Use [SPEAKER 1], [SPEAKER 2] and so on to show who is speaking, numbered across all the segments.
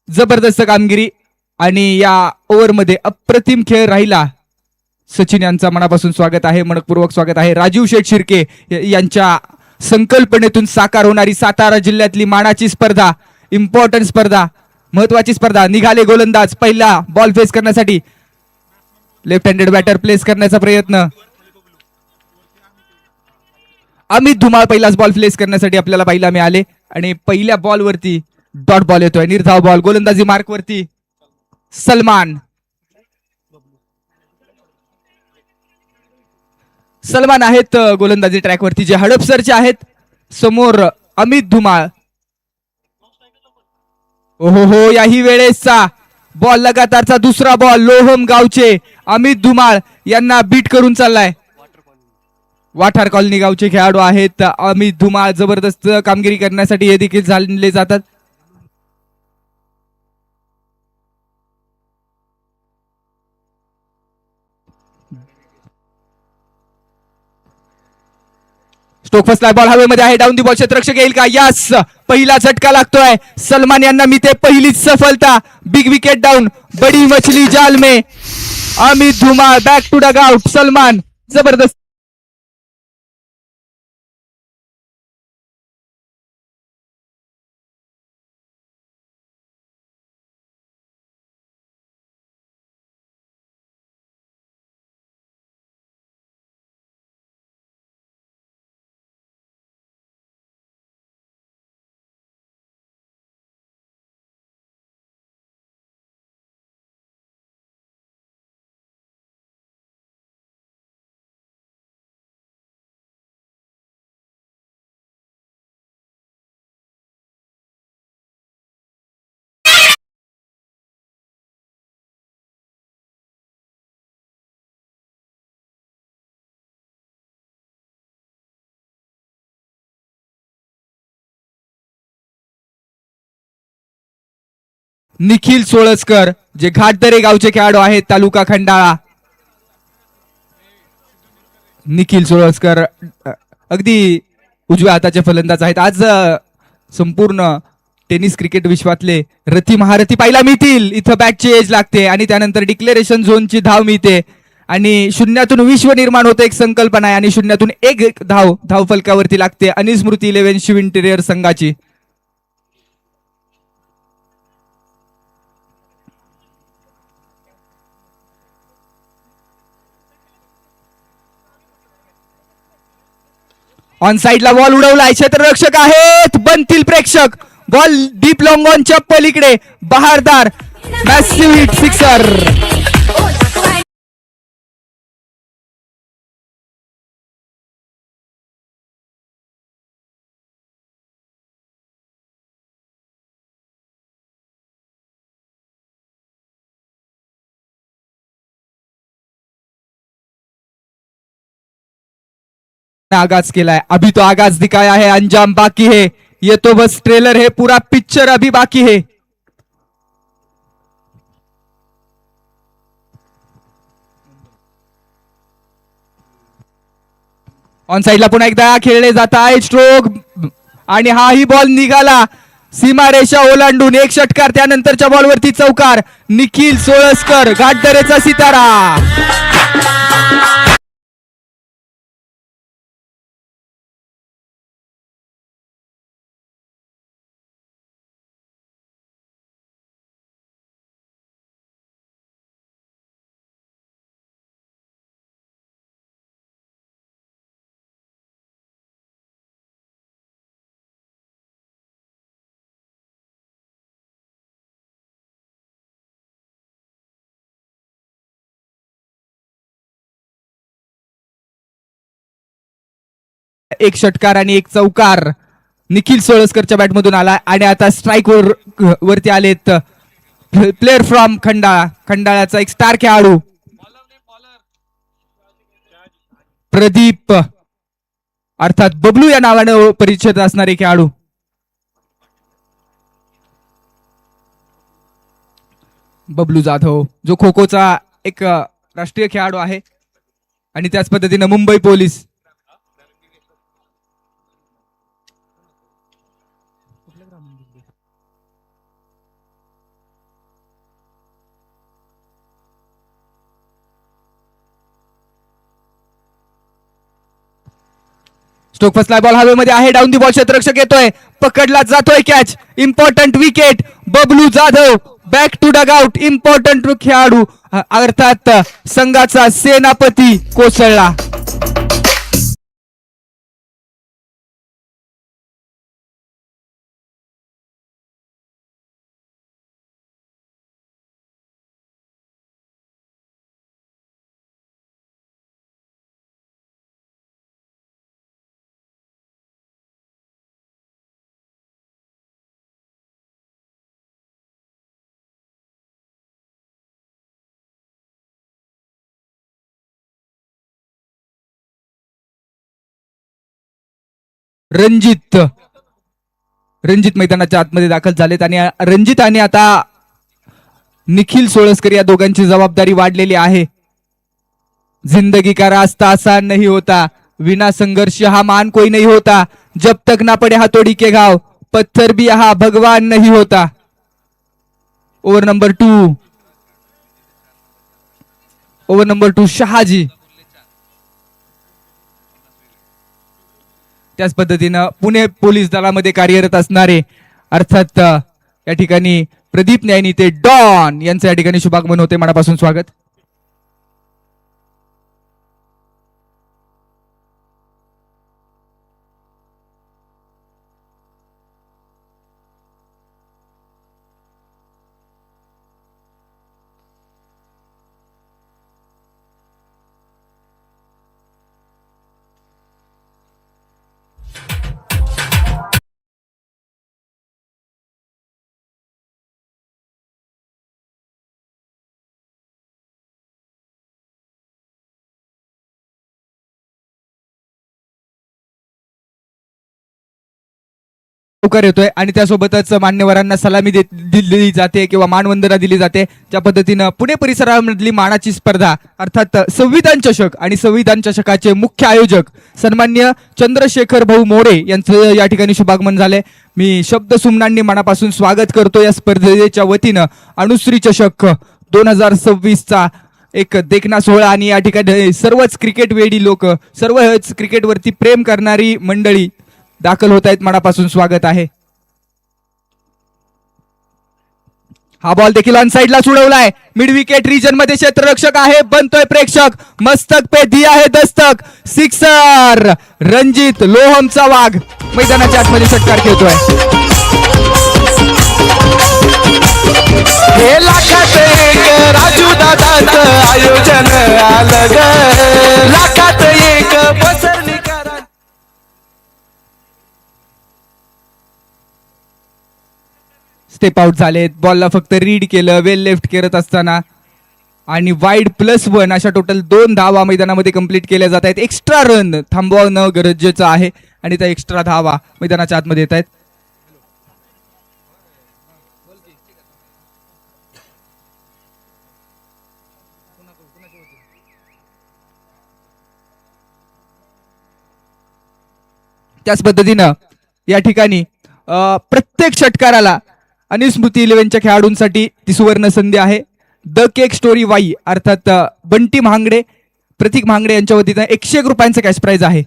[SPEAKER 1] जबरदस्त कामगिरी आणि या ओव्हरमध्ये अप्रतिम खेळ राहिला. सचिन यांचा मनापासून स्वागत आहे, मनपूर्वक स्वागत आहे. राजीव शेठ शिर्के यांच्या संकल्पनेतून साकार होणारी सातारा जिल्ह्यातली मानाची स्पर्धा, इम्पॉर्टंट स्पर्धा, महत्वाची स्पर्धा. निघाले गोलंदाज, पहिला बॉल फेस करण्यासाठी लेफ्ट हँडेड बॅटर प्लेस करण्याचा प्रयत्न. अमित धुमाळ पहिलाच बॉल प्लेस करण्यासाठी आपल्याला पाहिला मिळाले आणि पहिल्या बॉल वरती डॉट बॉल येतोय, निर्धाव बॉल. गोलंदाजी मार्क वरती सलमान. सलमान आहेत गोलंदाजी ट्रॅक वरती, जे हडपसरचे आहेत. समोर अमित धुमाळ. ओहो हो, याही वेळेसचा बॉल, लगातारचा दुसरा बॉल. लोहम गावचे अमित धुमाळ यांना बीट करून चाललाय. वाठार कॉलनी गावचे खेळाडू आहेत अमित धुमाळ. जबरदस्त कामगिरी करण्यासाठी हे देखील झाले जातात. स्टोक फसलाय, बॉल हवेमध्ये आहे. डाऊन दी बॉल, क्षेत्ररक्षक येईल का? यस, पहिला झटका लागतोय सलमान यांना. मी ते पहिलीच सफलता. बिग विकेट डाऊन, बडी मछली जाल में. Amit Dhumal back to dugout. Salman जबरदस्त. निखिल सोळसकर, जे घाटदरे गावचे खेळाडू आहेत, तालुका खंडाळा. निखिल सोळसकर अगदी उजव्या हाताचे फलंदाज आहेत. आज संपूर्ण टेनिस क्रिकेट विश्वातले रथी महारथी पाहायला मिळतील. इथं बॅटची एज लागते आणि त्यानंतर डिक्लेरेशन झोनची धाव मिळते आणि शून्यातून विश्व निर्माण होतं, एक संकल्पना आहे. आणि शून्यातून एक धाव फलकावरती लागते अनिस्मृती 11 शिव इंटिरियर संघाची. ऑन साइडला बॉल उडवलाय, क्षेत्ररक्षक आहेत, बनतील प्रेक्षक. बॉल डीप लॉंग ऑनच्या पलीकडे, बहारदार मॅसिव्ह हिट सिक्सर. आगाज केलाय, अभी तो आगाज दिखाया है, अंजाम बाकी है. ये तो बस ट्रेलर है, पूरा पिक्चर अभी बाकी है. ऑन साइडला पुन्हा एकदा खेळले जात आहे. स्ट्रोक आणि हाही बॉल निघाला सीमारेषा ओलांडून. एक षटकार, त्यानंतरच्या बॉलवरती चौकार. निखिल सोळसकर, घाटदरेचा सितारा. एक षटकार आणि एक चौकार निखिल सोळसकरच्या बॅटमधून आला. आणि आता स्ट्राईक वरती आलेत प्लेअर फ्रॉम खंडाळा, खंडाळ्याचा एक स्टार खेळाडू प्रदीप, अर्थात बबलू या नावाने परिचित असणारे खेळाडू. बबलू जाधव, जो खो खोचा एक राष्ट्रीय खेळाडू आहे आणि त्याच पद्धतीने मुंबई पोलीस. स्टोक फसलाय, बॉल हवेमध्ये आहे, डाऊन दी बॉल, क्षेत्ररक्षक येतोय, पकडला जातोय catch, important wicket, Bablu Jadhav back to dugout, important खेळाडू अर्थात संघाचा सेनापती कोसळला. रणजित मैदानाच्या आतमध्ये दाखल झालेत आणि रणजित आणि आता निखिल सोळसकर या दोघांची जबाबदारी वाढलेली आहे. जिंदगी का रास्ता आसान नहीं होता, विना संघर्ष हा मान कोई नहीं होता, जब तक ना पड़े हाथोड़ी के घाव, पत्थर भी यहाँ भगवान नहीं होता. Over number 2 Shahaji. त्याच पद्धतीनं पुणे पोलीस दलामध्ये कार्यरत असणारे अर्थात या ठिकाणी प्रदीप न्यायनी ते डॉन यांचं या ठिकाणी शुभागमन होते. मनापासून स्वागत. लवकर येतोय आणि त्यासोबतच मान्यवरांना सलामी दिली जाते किंवा मानवंदना दिली जाते. ज्या पद्धतीनं पुणे परिसरामधली मानाची स्पर्धा अर्थात संविधान चषक आणि संविधान चषकाचे मुख्य आयोजक सन्मान्य चंद्रशेखर भाऊ मोरे यांचं या ठिकाणी शुभागमन झाले. मी शब्द सुमनांनी मनापासून स्वागत करतो. या स्पर्धेच्या वतीनं अनुश्री चषक 2026चा एक देखना सोहळा आणि या ठिकाणी सर्वच क्रिकेट वेडी लोक, सर्वच क्रिकेटवरती प्रेम करणारी मंडळी दाखल होत आहेत. मनापासून स्वागत आहे. हा बॉल देखील ऑन साइडला सोडवलाय. मिड विकेट रिजन मध्ये क्षेत्ररक्षक आहे, बनतोय प्रेक्षक, मस्तक पे दिया है दस्तक, सिक्सर. रणजित लोहमचा वाघ मैदानाच्या आतमध्ये षटकार खेळतोय.
[SPEAKER 2] हे लाखात एक राजू दादाचं आयोजन आलं ग, लाखात एक पसरली करा.
[SPEAKER 1] स्टेप आउट झालेत. बॉलला फक्त रीड केलं वेल लेफ्ट करत असताना आणि वाईड +1 अशा टोटल 2 धावा मैदानामध्ये कंप्लीट केल्या जात आहेत. एक्स्ट्रा रन थांबवणं गरजेचं आहे आणि त्या एक्स्ट्रा धावा मैदानाच्या आतमध्ये येत आहेत. त्याच पद्धतीनं या ठिकाणी प्रत्येक षटकाराला आणि स्मृती 11च्या खेळाडूंसाठी ती सुवर्ण संधी आहे. द केक स्टोरी वाई अर्थात बंटी महांगडे, प्रतीक महांगडे यांच्या वतीनं 101 रुपयांचं कॅश प्राइज आहे.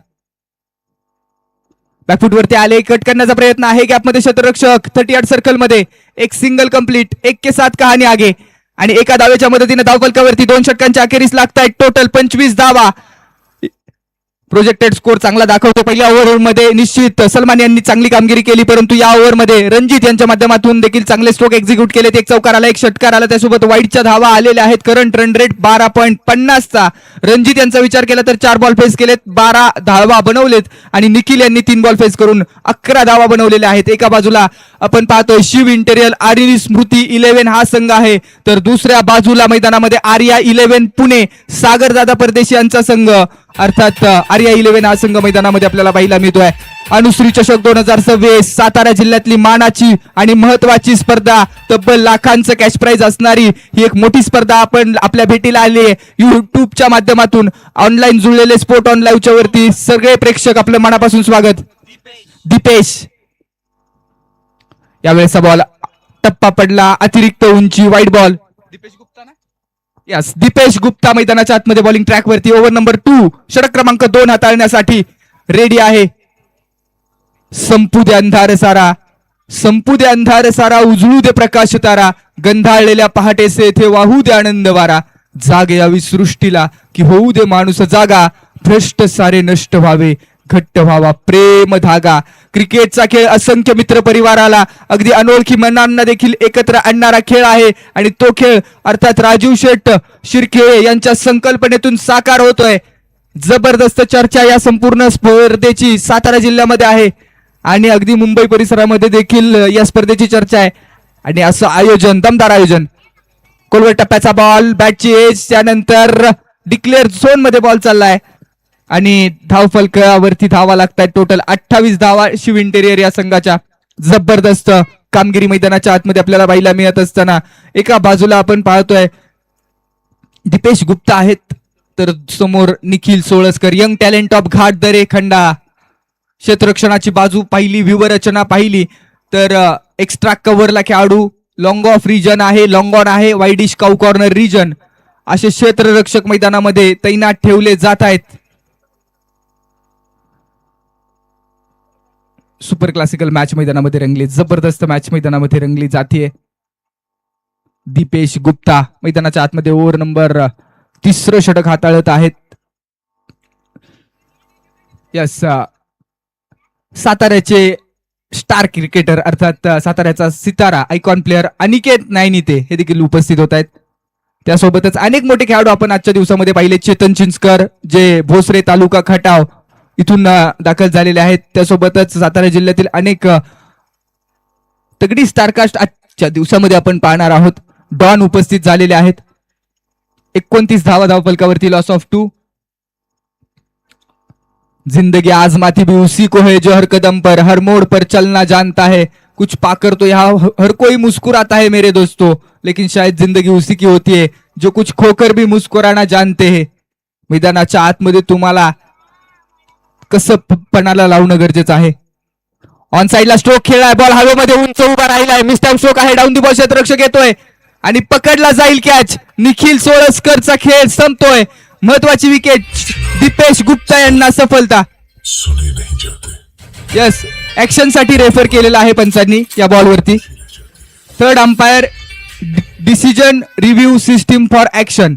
[SPEAKER 1] बॅकफुट वरती आले, कट करण्याचा प्रयत्न आहे. गॅपमध्ये क्षेत्ररक्षक 38 सर्कल मध्ये एक सिंगल कंप्लीट, 1 के 7 कहाणी आगे आणि एका धावेच्या मदतीने धावफलकावरती 2 षटकांच्या अखेरीस लागतायत. टोटल 25 धावा. प्रोजेक्टेड स्कोर चांगला दाखवतो. पहिल्या ओव्हरमध्ये निश्चित सलमान यांनी चांगली कामगिरी केली, परंतु या ओव्हरमध्ये रणजित यांच्या माध्यमातून देखील चांगले स्ट्रोक एक्झिक्यूट केलेत. एक चौकार आला, एक षटकार आला, त्यासोबत वाईडच्या धावा आलेल्या आहेत. करंट रन रेट 12.50 चा. रणजित यांचा विचार केला तर 4 बॉल फेस केलेत, 12 धावा बनवलेत आणि निखिल यांनी 3 बॉल फेस करून 11 धावा बनवलेल्या आहेत. एका बाजूला आपण पाहतोय शिव इंटेरियल आणि स्मृती 11 हा संघ आहे, तर दुसऱ्या बाजूला मैदानामध्ये आर्या 11 पुणे सागरदादा परदेशी यांचा संघ अर्थात आर्या 11 हा संघ मैदानामध्ये आपल्याला पाहायला मिळतोय. अनुश्री चषक 2026 सातारा जिल्ह्यातली मानाची आणि महत्वाची स्पर्धा, तब्बल लाखांचं कॅश प्राइज असणारी ही एक मोठी स्पर्धा आपण आपल्या भेटीला आली आहे. युट्यूबच्या माध्यमातून ऑनलाईन जुळलेले स्पोर्ट ऑन लाईव्हच्या वरती सगळे प्रेक्षक आपलं मनापासून स्वागत. दीपेश यावेळेस बॉल टप्पा पडला, अतिरिक्त उंची, वाईड बॉल. दीपेश गुप्ता ना, यस दीपेश गुप्ता मैदानाच्या आतमध्ये बॉलिंग ट्रॅक वरती. ओव्हर नंबर 2 षटक क्रमांक 2 हाताळण्यासाठी रेडी आहे. संपू दे अंधार सारा, संपू दे अंधार सारा, उजळू दे प्रकाश तारा, गंधाळलेल्या पहाटेसे येथे वाहू दे आनंद वारा, जाग यावी सृष्टीला की होऊ दे माणूस जागा, भ्रष्ट सारे नष्ट व्हावे, घट्ट व्हावा प्रेम धागा. क्रिकेटचा खेळ असंख्य मित्र परिवाराला, अगदी अनोळखी मनांना देखील एकत्र आणणारा खेळ आहे आणि तो खेळ अर्थात राजीव शेठ शिर्के यांच्या संकल्पनेतून साकार होतोय. जबरदस्त चर्चा या संपूर्ण स्पर्धेची सातारा जिल्ह्यामध्ये आहे आणि अगदी मुंबई परिसरामध्ये देखील या स्पर्धेची चर्चा आहे. आणि असं आयोजन, दमदार आयोजन. कोलवर टप्प्याचा बॉल, बॅटची एज, त्यानंतर डिक्लेअर झोन मध्ये बॉल चाललाय आणि धावफलकावरती धावा लागतात. टोटल 28 धावा शिव इंटेरियर या संघाच्या. जबरदस्त कामगिरी मैदानाच्या आतमध्ये आपल्याला पाहायला मिळत असताना एका बाजूला आपण पाहतोय दीपेश गुप्ता आहेत, तर समोर Nikhil Solaskar, young talent of घाट दरे खंडा. क्षेत्ररक्षणाची बाजू पाहिली, व्यूहरचना पाहिली तर एक्स्ट्रा कव्हरला खेळाडू, लॉंग ऑफ रिजन आहे, लॉंग ऑन आहे, वाईडिश काऊ कॉर्नर रिजन, असे क्षेत्ररक्षक मैदानामध्ये तैनात ठेवले जात आहेत. सुपर क्लासिकल मॅच मैदानामध्ये रंगली, जबरदस्त मॅच मैदानामध्ये रंगली जातीये. दीपेश गुप्ता मैदानाच्या आतमध्ये ओव्हर नंबर 3 षटक हाताळत आहेत. यस, साताऱ्याचे स्टार क्रिकेटर अर्थात साताऱ्याचा सितारा, आयकॉन प्लेअर अनिकेत नायनिते हे देखील उपस्थित होत आहेत. त्यासोबतच अनेक मोठे खेळाडू आपण आजच्या दिवसामध्ये पाहिले. चेतन चिंचकर जे भोसरे तालुका खटाव इथून दाखल झालेले आहेत. त्यासोबतच सातारा जिल्ह्यातील अनेक तगडी स्टारकास्ट आजच्या दिवसामध्ये आपण पाहणार आहोत. डॉन उपस्थित झालेले आहेत. 29 धावा धावफलकावरती, लॉस ऑफ 2. जिंदगी आजमाती भी उसी को है जो हर कदम पर हर मोड़ पर चलना जानता है, कुछ पाकर तो यहाँ हर कोई मुस्कुराता है मेरे दोस्तों, लेकिन शायद जिंदगी उसी की होती है जो कुछ खोकर भी मुस्कुराना जानते हैं. मैदानाच्या आतमध्ये तुम्हाला कसं पणाला लावणं गरजेचं आहे. ऑन साइडला स्ट्रोक खेळलाय, बॉल हवेमध्ये उंच उभा राहिलाय, मिस्टाईम स्ट्रोक आहे, डाऊन दी बॉल क्षेत्ररक्षक येतोय आणि पकडला जाईल कॅच. निखिल सोळसकरचा खेळ संपतोय. महत्वाची विकेट दीपेश गुप्ता यांना सफलता. यस, ऍक्शन साठी रेफर केलेला आहे पंचांनी या बॉलवरती. Third umpire, decision review system for action.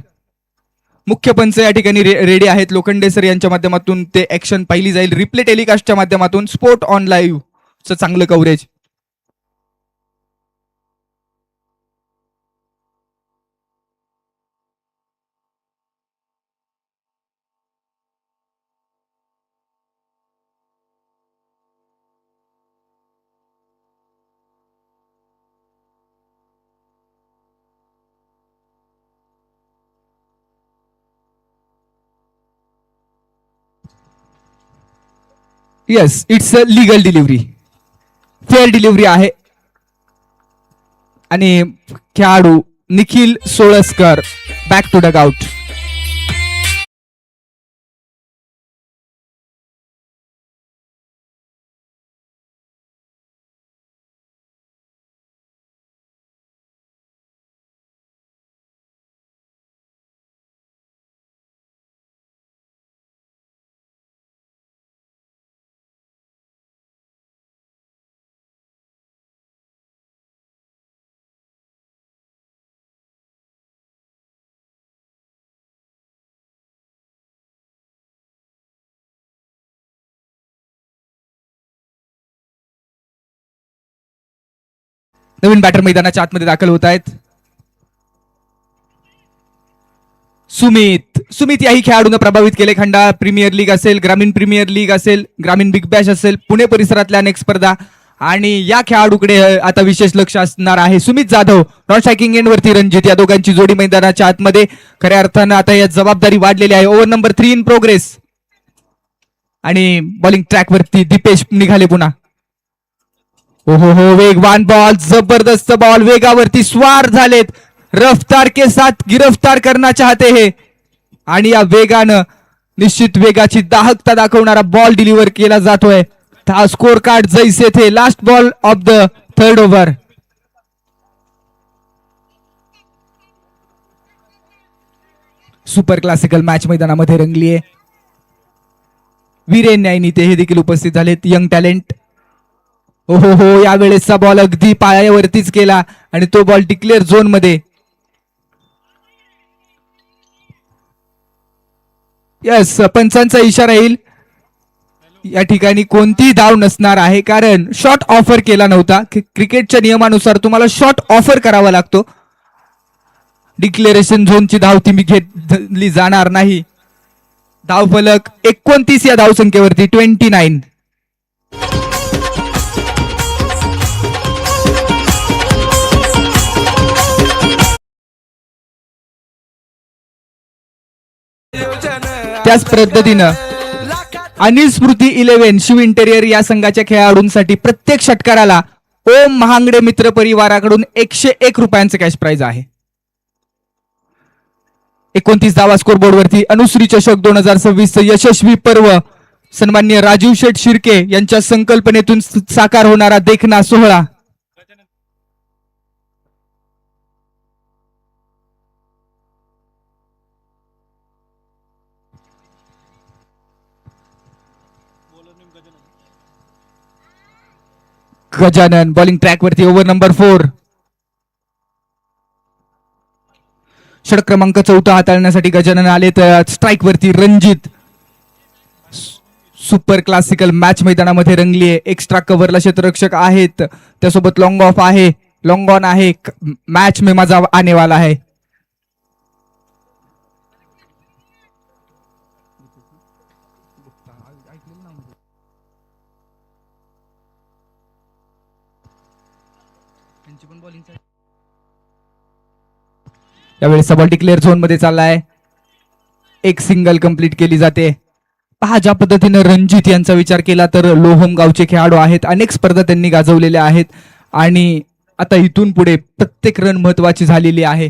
[SPEAKER 1] मुख्य पंच या ठिकाणी रेडी आहेत. लोखंडे सर यांच्या माध्यमातून ते ऍक्शन पाहिली जाईल. रिप्ले टेलिकास्टच्या माध्यमातून स्पोर्ट ऑन लाईव्ह चं चांगलं कव्हरेज. Yes, it's a legal delivery, fair delivery आहे आणि खेळाडू Nikhil Solaskar back to dugout. नवीन बॅटर मैदानाच्या आतमध्ये दाखल होत आहेत. सुमित याही खेळाडूंना प्रभावित केले. खंडा प्रीमियर लीग असेल, ग्रामीण प्रीमियर लीग असेल, ग्रामीण बिग बॅश असेल, पुणे परिसरातल्या अनेक स्पर्धा आणि या खेळाडूकडे आता विशेष लक्ष असणार आहे. Sumit Jadhav non striking end वरती रणजित, या दोघांची जोडी मैदानाच्या आतमध्ये. खऱ्या अर्थानं आता या जबाबदारी वाढलेली आहे. ओव्हर नंबर 3 इन प्रोग्रेस आणि बॉलिंग ट्रॅक वरती दीपेश निघाले पुन्हा. ओहो हो, वेगवान बॉल, जबरदस्त बॉल, वेगावरती स्वार झालेत. रफ्तार के साथ गिरफ्तार करना चाहते हैं आणि या वेगानं निश्चित वेगाची दाहकता दाखवणारा बॉल डिलिव्हर केला जातोय. हा स्कोर कार्ड जैसे थे, last ball of the third over. Super classical match मैदानामध्ये रंगलीये. वीरेन न्यायनीते हे देखील उपस्थित झालेत. यंग टॅलेंट हो हो हो, यावेळेसचा बॉल अगदी पायावरतीच केला आणि तो बॉल डिक्लेअर झोन मध्ये. यस, पंचांचा इशारा येईल. या ठिकाणी कोणतीही धाव नसणार आहे कारण शॉट ऑफर केला नव्हता. क्रिकेटच्या नियमानुसार तुम्हाला शॉट ऑफर करावा लागतो. डिक्लेरेशन झोनची धाव ती मी घेतली जाणार नाही. धाव फलक 29 या धावसंख्येवरती 29. त्याच पद्धतीनं अनिल स्मृती 11 शिव इंटेरियर या संघाच्या खेळाडूंसाठी प्रत्येक षटकाराला ओम महांगडे मित्र परिवाराकडून 101 रुपयांचं कॅश प्राइज आहे. 29 धावा स्कोर बोर्डवरती. अनुश्री चषक 2026 यशस्वी पर्व सन्माननीय राजीव शेठ शिर्के यांच्या संकल्पनेतून साकार होणारा देखना सोहळा. गजानन बॉलिंग ट्रॅक वरती. Over number 4. षटक क्रमांक 4 हाताळण्यासाठी गजानन आले तर स्ट्राईक वरती रणजित. सुपर क्लासिकल मॅच मैदानामध्ये रंगली आहे. एक्स्ट्रा कव्हरला क्षेत्ररक्षक आहेत, त्यासोबत लॉंग ऑफ आहे, लॉंग ऑन आहे. मॅच में मजा आने वाला है. यावेळेस बॉल डिक्लेअर झोन मध्ये चाललाय. एक सिंगल कंप्लीट केली जाते. पहा ज्या पद्धतीने रणजित यांचा विचार केला तर लोहम गावचे खेळाडू आहेत. अनेक स्पर्धा त्यांनी गाजवलेल्या आहेत आणि आता इथून पुढे प्रत्येक रन महत्वाची झालेली आहे.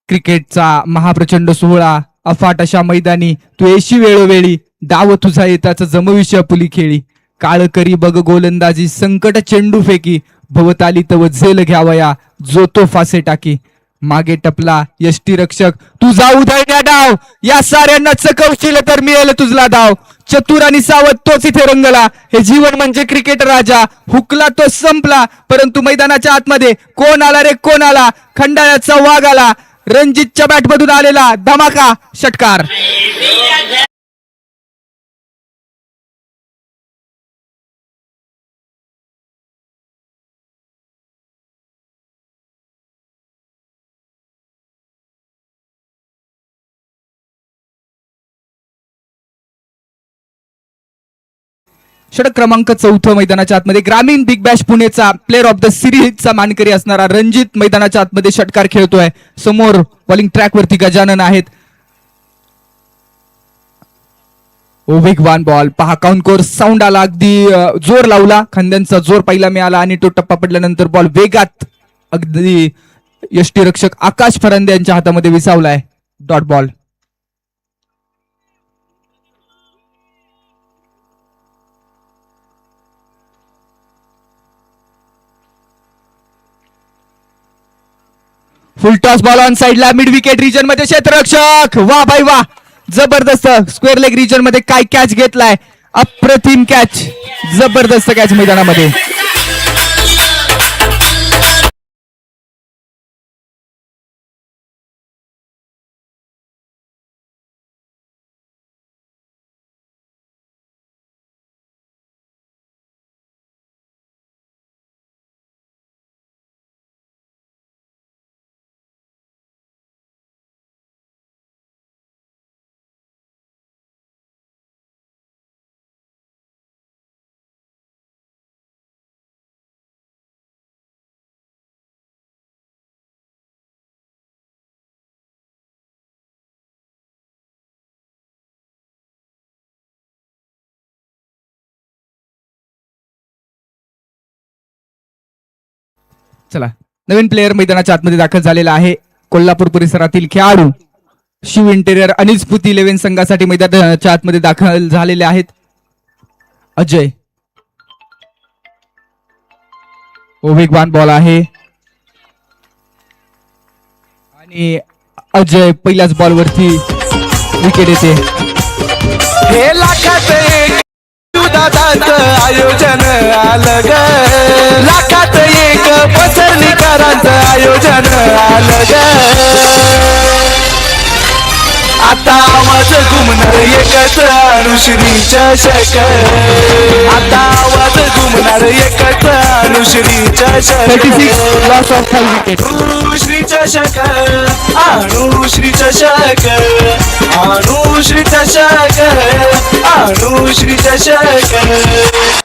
[SPEAKER 1] क्रिकेटचा महाप्रचंड सोहळा अफाट अशा मैदानी तू येशी वेळोवेळी डाव तुझा येताच जमविष्य पुली खेळी. काळ करी बघ गोलंदाजी संकट चेंडू फेकी भवताली तव झेल घ्यावया जो तो फासे टाकी. मागे टपला यष्टी रक्षक तुझा उधळण्या डाव या साऱ्यांना चकवशील तर मिळेल तुझला धाव. चतुर आणि सावध तोच इथे रंगला. हे जीवन म्हणजे क्रिकेट राजा. हुकला तो संपला परंतु मैदानाच्या आतमध्ये कोण आला रे कोण आला. खंडाळ्याचा वाघ आला. रणजितच्या बॅटमधून आलेला धमाका षटकार. षटक क्रमांक 4 मैदानाच्या आतमध्ये ग्रामीण बिग बॅश पुणेचा प्लेअर ऑफ द सिरीजचा मानकरी असणारा रणजित मैदानाच्या आतमध्ये षटकार खेळतोय. समोर बॉलिंग ट्रॅक वरती गजानन आहेत. वेगवान बॉल पहा. काउंट कोर्स साऊंड आला. अगदी जोर लावला. खांद्यांचा जोर पहिला मिळाला आणि तो टप्पा पडल्यानंतर बॉल वेगात अगदी यष्टीरक्षक आकाश फरांदे यांच्या हातामध्ये विसावलाय. Dot ball. Full toss ball on साइडला मिड विकेट रिजन मध्ये क्षेत्ररक्षक. वा भाई वा, जबरदस्त. स्क्वेअर लेग रिजन मध्ये काय कॅच घेतलाय. अप्रतिम कॅच. जबरदस्त कॅच मैदानामध्ये. चला, नवीन प्लेयर मैदानाच्या आतमध्ये दाखल झालेला आहे. कोल्हापूर परिसरातील खेळाडू शिव इंटेरियर अनिल स्फूर्ती 11 संघासाठी मैदानाच्या आतमध्ये दाखल झालेले आहेत. अजय. वेगवान बॉल आहे आणि अजय पहिल्याच बॉलवरती विकेट येते.
[SPEAKER 2] हे लाखात एक दादाचं आयोजन आलं ग लाखात एक पसरणीकरांचं आयोजन आलं ग आता आवाज घुमणार एकच अनुश्री चषक आता आवाज घुमणार एकच अनुश्री चषक
[SPEAKER 1] 36 लॉस ऑफ 5 विकेट.
[SPEAKER 2] अनुश्री चषक अनुश्री चषक अनुश्री चषक अनुश्री चषक.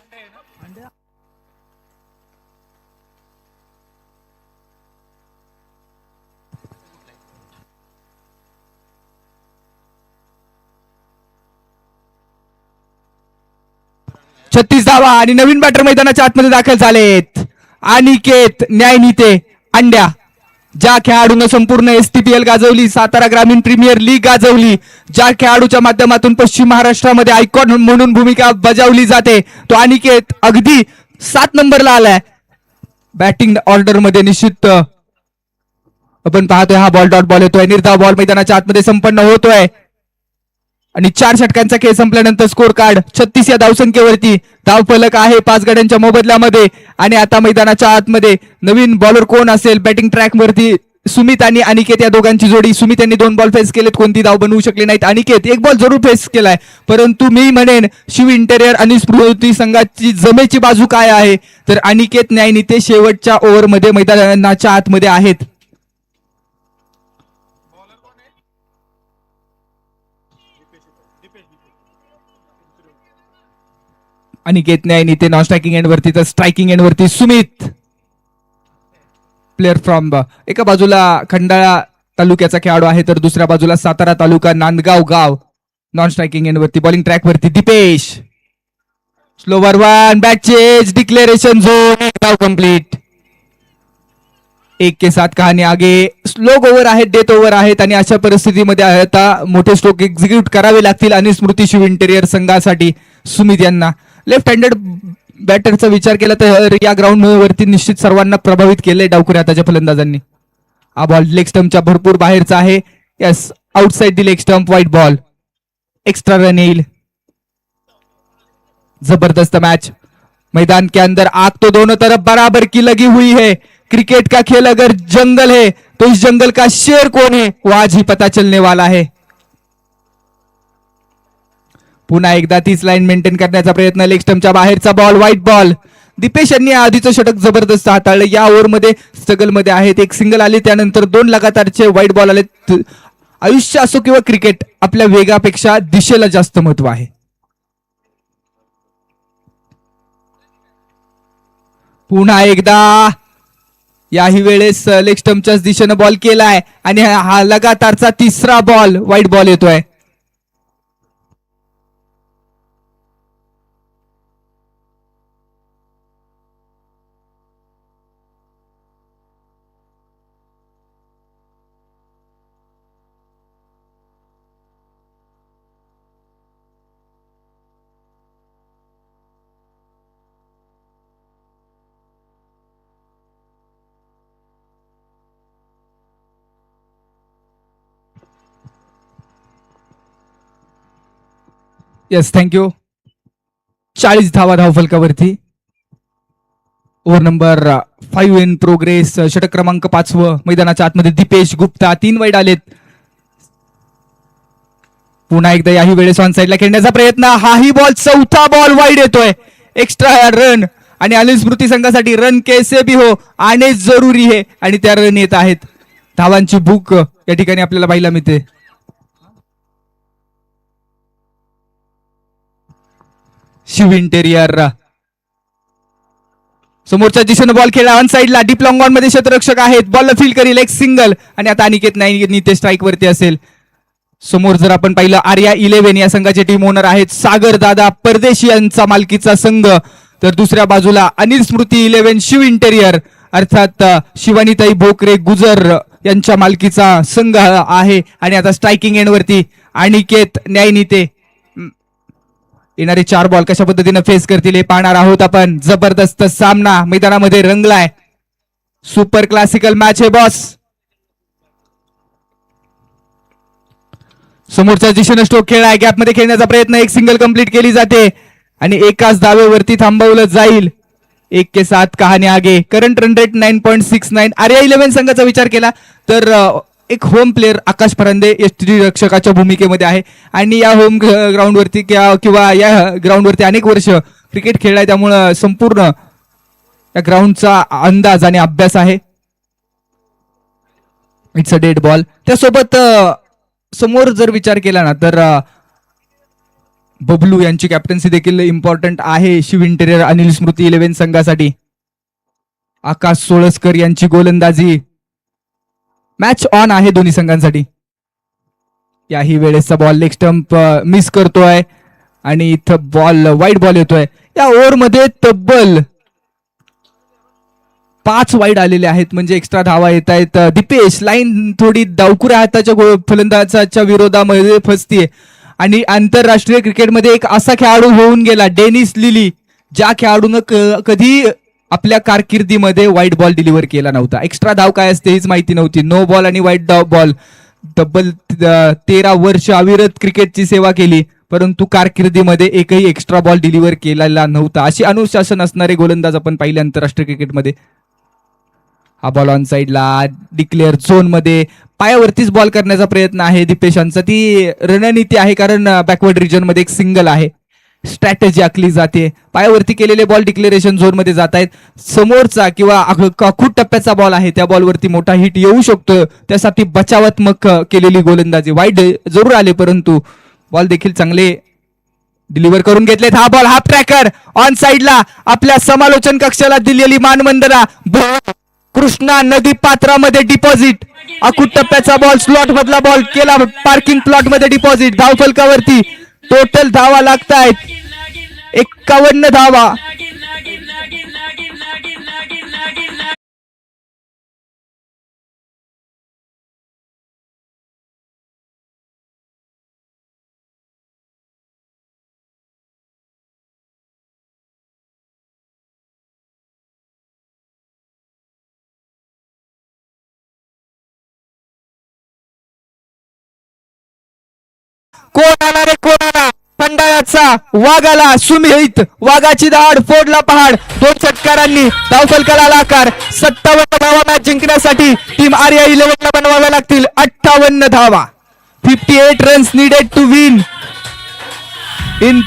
[SPEAKER 1] छत्तीस धावा आणि नवीन बॅटर मैदानाच्या आतमध्ये दाखल झालेत. अनिकेत न्यायनीते अंड्या, ज्या खेळाडूनं संपूर्ण STPL गाजवली, सातारा ग्रामीण प्रीमियर लीग गाजवली, ज्या खेळाडूच्या माध्यमातून पश्चिम महाराष्ट्रामध्ये आयकॉन म्हणून भूमिका बजावली जाते, तो अनिकेत अगदी 7 नंबरला आलाय बॅटिंग ऑर्डर मध्ये. निश्चित आपण पाहतोय हा बॉल डॉट बॉल येतोय, निर्धाव बॉल मैदानाच्या आतमध्ये संपन्न होतोय आणि 4 षटकांचा खेळ संपल्यानंतर स्कोर कार्ड 36 या धावसंख्येवरती. धावफलक आहे 5 गड्यांच्या मोबदल्यामध्ये. आणि आता मैदानाच्या आतमध्ये नवीन बॉलर कोण असेल बॅटिंग ट्रॅक वरती? सुमित आणि अनिकेत या दोघांची जोडी. सुमित यांनी 2 बॉल फेस केलेत, कोणती धाव बनवू शकले नाहीत. अनिकेत 1 बॉल जरूर फेस केलाय, परंतु मी म्हणेन शिव इंटेरियर आणि स्मृती संघाची जमेची बाजू काय आहे तर अनिकेत न्यायनीते शेवटच्या ओव्हरमध्ये मैदानाच्या आतमध्ये आहेत. अनिकेत न्यायनीते नॉन स्ट्रायकिंग एंड वरती, तर स्ट्रायकिंग एंड वरती सुमित प्लेअर फ्रॉम एका बाजूला खंडाळा तालुक्याचा खेळाडू आहे तर दुसऱ्या बाजूला सातारा तालुका नांदगाव गाव. नॉन स्ट्रायकिंग एंड वरती बॉलिंग ट्रॅक वरती Deepesh. Slower 1 bat chase declaration zone, धाव कंप्लीट. 1 के 7 कहाणी आगे. स्लोग ओव्हर आहेत, डेथ ओव्हर आहेत आणि अशा परिस्थितीमध्ये आता मोठे स्ट्रोक एक्झिक्यूट करावे लागतील आणि स्मृती शिव इंटेरियर संघासाठी सुमित यांना. लेफ्ट हँडेड बॅटरचा विचार केला तर या ग्राउंड वरती निश्चित सर्वांना प्रभावित केलंय डावखुऱ्या हाताच्या फलंदाजांनी. हा बॉल लेग स्टंपच्या भरपूर बाहेरचा आहे. Yes, outside the leg stump, white ball, extra run येईल. जबरदस्त मैच, मैदान के अंदर आग तो दोनों तरफ बराबर की लगी हुई है. क्रिकेट का खेल अगर जंगल है तो इस जंगल का शेर कौन है वो आज ही पता चलने वाला है. पुन्हा एकदा तीच लाईन मेंटेन करण्याचा प्रयत्न, लेग स्टंपच्या बाहेरचा बॉल, व्हाईट बॉल. दीपेश यांनी आधीचं षटक जबरदस्त हाताळलं. या ओव्हरमध्ये स्ट्रगल मध्ये आहेत. 1 सिंगल आले, त्यानंतर 2 लगातारचे व्हाईट बॉल आले. आयुष्य असो किंवा क्रिकेट, आपल्या वेगापेक्षा दिशेला जास्त महत्व आहे. पुन्हा एकदा याही वेळेस लेग स्टंपच्याच दिशेनं बॉल केलाय आणि हा लगातारचा 3रा बॉल, व्हाईट बॉल येतोय. Yes, thank you. 40 धावा धावफलकावरती. Over number 5 in progress. षटक क्रमांक 5 मैदानाच्या आतमध्ये दीपेश गुप्ता. 3 वाईड आलेत. पुन्हा एकदा याही वेळेस ऑन साईडला खेळण्याचा प्रयत्न. हाही बॉल, 4था बॉल वाईड येतोय. एक्स्ट्रा रन आणि अनिल स्मृती संघासाठी रन कैसे भी हो आने जरुरी है आणि त्या रन येत आहेत. धावांची भूक या ठिकाणी आपल्याला पाहायला मिळते. शिव इंटेरियर समोरच्या दिशेने बॉल खेळला, ऑन साईडला डीप लॉंग ऑन मध्ये क्षेत्ररक्षक आहेत. बॉल फील करील, एक सिंगल आणि आता अनिकेत न्यायनीते स्ट्राईक वरती असेल. समोर जर आपण पाहिलं आर्या 11 या संघाचे टीम ओनर आहेत सागर दादा परदेशी यांचा मालकीचा संघ, तर दुसऱ्या बाजूला अनिल स्मृती 11 शिव इंटेरियर अर्थात शिवानीताई भोकरे गुजर यांच्या मालकीचा संघ आहे. आणि आता स्ट्रायकिंग एंड वरती अनिकेत न्यायनीते. येणारे 4 बॉल कशा पद्धतीने फेस करतील हे पाहणार आहोत आपण. जबरदस्त सामना मैदानामध्ये रंगलाय. सुपर क्लासिकल मॅच आहे बॉस. समोरच्या दिशेने स्ट्रोक खेळाय, गॅप मध्ये खेळण्याचा प्रयत्न, एक सिंगल कंप्लीट केली जाते आणि एकाच धावेवरती थांबवलं जाईल. 1 के साथ कहाणी आगे. Current run rate 9.69. आर्या 11 संघाचा विचार केला तर एक होम प्लेअर आकाश फरांदे यष्टी रक्षकाच्या भूमिकेमध्ये आहे आणि या होम ग्राउंडवरती किंवा या ग्राउंडवरती अनेक वर्ष क्रिकेट खेळलाय, त्यामुळं संपूर्ण या ग्राउंडचा अंदाज आणि अभ्यास आहे. It's a dead ball. त्यासोबत समोर जर विचार केला ना तर बबलू यांची कॅप्टन्सी देखील इम्पॉर्टंट आहे शिव इंटेरियर अनिल स्मृती 11 संघासाठी. आकाश सोळसकर यांची गोलंदाजी. मॅच ऑन आहे दोन्ही संघांसाठी. याही वेळेसचा बॉल लेग स्टंप मिस करतोय आणि इथं बॉल वाईड बॉल येतोय. या ओव्हरमध्ये तब्बल 5 वाईड आलेले आहेत, म्हणजे एक्स्ट्रा धावा येत आहेत. दीपेश लाईन थोडी डावकुऱ्या हाताच्या फलंदाजाच्या विरोधामध्ये फसतीये आणि आंतरराष्ट्रीय क्रिकेटमध्ये एक असा खेळाडू होऊन गेला डेनिस लिली, ज्या खेळाडूनं कधी आपल्या कारकिर्दीमध्ये व्हाईट बॉल डिलिव्हर केला नव्हता. एक्स्ट्रा धाव काय असते हीच माहिती नव्हती. नो बॉल आणि व्हाईट बॉल. तब्बल 13 वर्ष अविरत क्रिकेटची सेवा केली, परंतु कारकिर्दीमध्ये एकही एक्स्ट्रा बॉल डिलिव्हर केलेला नव्हता. अशी अनुशासन असणारे गोलंदाज आपण पाहिले आंतरराष्ट्रीय क्रिकेटमध्ये. हा बॉल ऑन साईडला डिक्लेअर झोन मध्ये पायावरतीच बॉल करण्याचा प्रयत्न आहे दीपेशांचा. ती रणनीती आहे, कारण बॅकवर्ड रिजन मध्ये एक सिंगल आहे. स्ट्रॅटेजी आखली जाते. पायावरती केलेले बॉल डिक्लेरेशन झोन मध्ये जात आहेत. समोरचा किंवा खूप टप्प्याचा बॉल आहे, त्या बॉलवरती मोठा हिट येऊ शकतो, त्यासाठी बचावात्मक केलेली गोलंदाजी. वाईड जरूर आले, परंतु बॉल देखील चांगले डिलिव्हर करून घेतलेत. हा बॉल हाफ ट्रॅकर ऑन साईडला आपल्या समालोचन कक्षाला दिलेली मानवंदना. कृष्णा नदी पात्रामध्ये डिपॉझिट. अकुट टप्प्याचा बॉल, स्लॉट मधला बॉल केला पार्किंग प्लॉट मध्ये डिपॉझिट. धावफलकावरती टोटल धावा लागतायत 51 धावा. कोण आला रे कोण आला. खंडाळ्याचा वाघ आला. सुमित वाघाची दाढ फोडला पहाड. 2 षटकारांनी धावफलकाला आकार. 57 धावा मॅच जिंकण्यासाठी टीम आर्या 11 ला बनवाव्या लागतील. 58 धावा. 58 runs needed to win in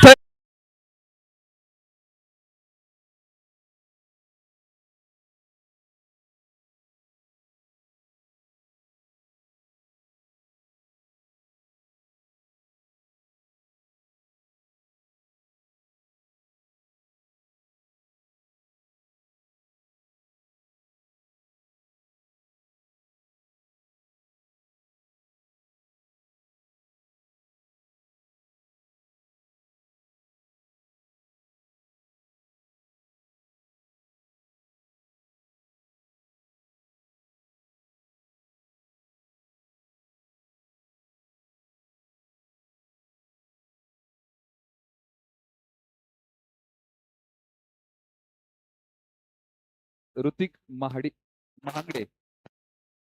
[SPEAKER 3] Hrithik महागडे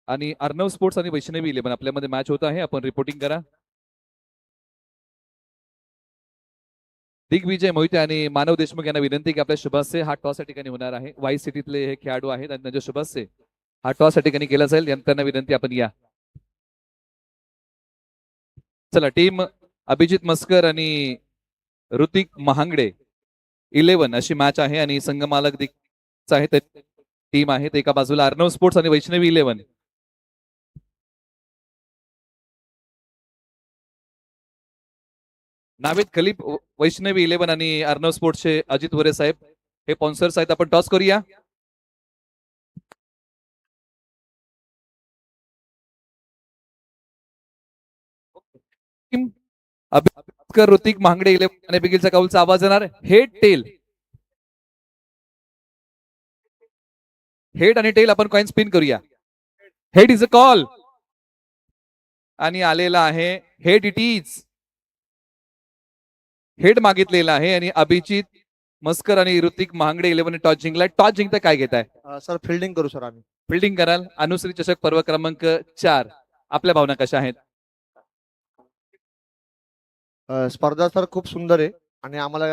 [SPEAKER 3] आणि अर्णव स्पोर्ट्स आणि वैष्णवी 11 आपल्यामध्ये मॅच होत आहे. आपण रिपोर्टिंग करा. दिग्विजय मोहिते आणि मानव देशमुख यांना विनंती की आपल्या शुभास्य हा टॉस या ठिकाणी होणार आहे. वाई सिटीतले हे खेळाडू आहेत आणि त्यांच्या शुभास्य हा टॉस या ठिकाणी केला जाईल. त्यांना विनंती आपण या. चला, टीम अभिजित मस्कर आणि ऋतिक महांगडे 11 अशी मॅच आहे आणि संघ मालक आहे टीम आहेत. एका बाजूला अर्णव स्पोर्ट्स आणि वैष्णवी 11. नावेद खलीफ वैष्णवी 11 आणि अर्णव स्पोर्ट्सचे अजित वरे साहेब हे स्पॉन्सर्स आहेत. आपण टॉस करूया. ऋतिक महांगडे 11 आणि बिगिलचा काऊलचा आवाज येणार. हेड आणि टेल आपण कॉइन स्पिन करूया. हेड इज अ कॉल आणि आलेला आहे हेड. इट इज हेड मागितलेला आहे आणि अभिजित मस्कर आणि ऋतिक महांगडे 11 टॉस जिंकलाय. टॉस जिंकता काय घेताय
[SPEAKER 4] सर? फिल्डिंग करू सर आम्ही.
[SPEAKER 3] फिल्डिंग कराल. अनुश्री चषक पर्व क्रमांक 4. आपल्या भावना कशा आहेत?
[SPEAKER 4] स्पर्धा सर खूप सुंदर आहे आणि आम्हाला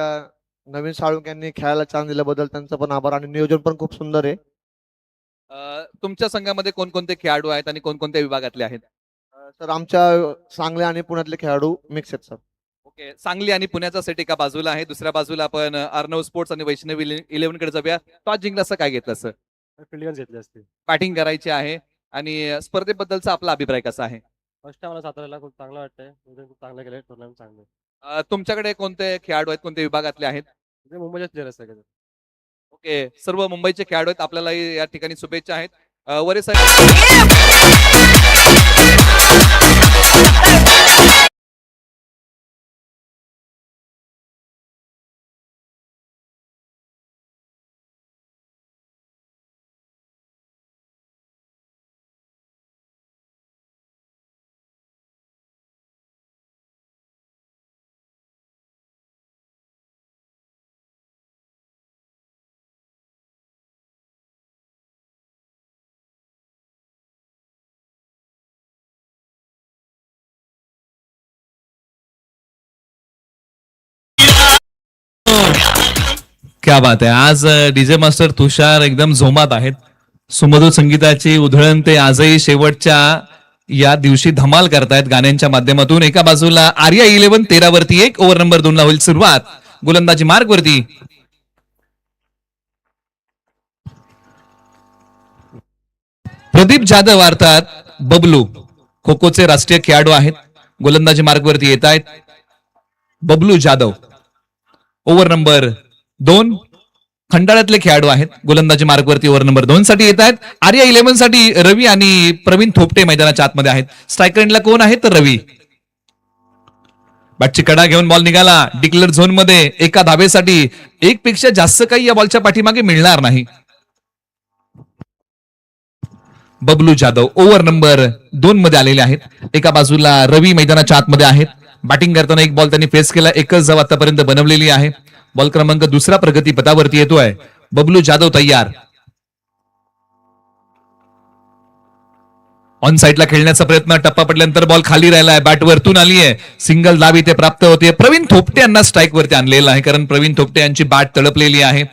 [SPEAKER 4] नवीन साळुंक यांनी खेळायला चान्स दिल्याबद्दल त्यांचा पण आभार आणि नियोजन पण खूप सुंदर आहे.
[SPEAKER 3] तुमच्या संघामध्ये कोणकोणते खेळाडू आहेत आणि कोणकोणत्या विभागातले आहेत?
[SPEAKER 4] सर आमच्या सांगली आणि पुण्यातले खेळाडू मिक्स आहेत सर.
[SPEAKER 3] ओके, सांगली आणि पुण्याचा सेट एका बाजूला आहे, दुसऱ्या बाजूला आपण अर्णव स्पोर्ट्स आणि वैष्णवी 11 कडे जाऊया. टॉस जिंकला असं काय घेतलं सर?
[SPEAKER 5] फिल्डिंग घेतली असते.
[SPEAKER 3] बॅटिंग करायची आहे आणि स्पर्धेबद्दलचा आपला अभिप्राय कसा आहे?
[SPEAKER 5] फर्स्ट मला साताऱ्याला खूप चांगलं वाटतंय. खूप चांगलं केलंय, टुर्नामेंट चांगलं.
[SPEAKER 3] तुमच्याकडे कोणते खेळाडू आहेत, कोणत्या विभागातले आहेत?
[SPEAKER 5] म्हणजे मुंबईचे प्लेयर असतात सगळे.
[SPEAKER 3] ओके, सर्व मुंबईचे खेळाडू आहेत, आपल्याला या ठिकाणी शुभेच्छा आहेत. वरे सर,
[SPEAKER 6] क्या बात आहे. आज डीजे मास्टर तुषार एकदम जोमात आहेत. सुमधुर संगीताची उधळण ते आजही शेवटच्या या दिवशी धमाल करतायत गाण्यांच्या माध्यमातून. एका बाजूला आर्या 11 13 वरती 1, ओव्हर नंबर 2 ला होईल सुरुवात. गोलंदाजी मार्ग वरती प्रदीप जाधव अर्थात बबलू खो खोचे राष्ट्रीय खेळाडू आहेत. गोलंदाजी मार्ग वरती येत आहेत बबलू जाधव. ओव्हर नंबर 2 खंडाळ्यातले खेळाडू आहेत. गोलंदाजी मार्गवरती ओव्हर नंबर 2 साठी येत आहेत. आर्या 11 साठी रवी आणि प्रवीण थोपटे मैदानाच्या आतमध्ये आहेत. स्ट्रायकर एंडला कोण आहे तर रवी. बॅटची कडा घेऊन बॉल निघाला डिक्लेअर झोन मध्ये. एका धावेसाठी एक पेक्षा जास्त काही या बॉलच्या पाठीमागे मिळणार नाही. बबलू जाधव ओव्हर नंबर 2 मध्ये आलेले आहेत. एका बाजूला रवी मैदानाच्या आतमध्ये आहेत. बॅटिंग करताना एक बॉल त्यांनी फेस केला. एकच धाव आतापर्यंत बनवलेली आहे. बॉल क्रमांक 2 प्रगती पथावरती येतोय. बबलू जाधव तयार. ऑन साईडला खेळण्याचा प्रयत्न, टप्पा पडल्यानंतर बॉल खाली राहिलाय. बॅट वरतून आली आहे. सिंगल धाव इथे प्राप्त होते. प्रवीण थोपटे यांना स्ट्राईक वरती आणलेलं आहे कारण प्रवीण थोपटे यांची बॅट तळपलेली आहे.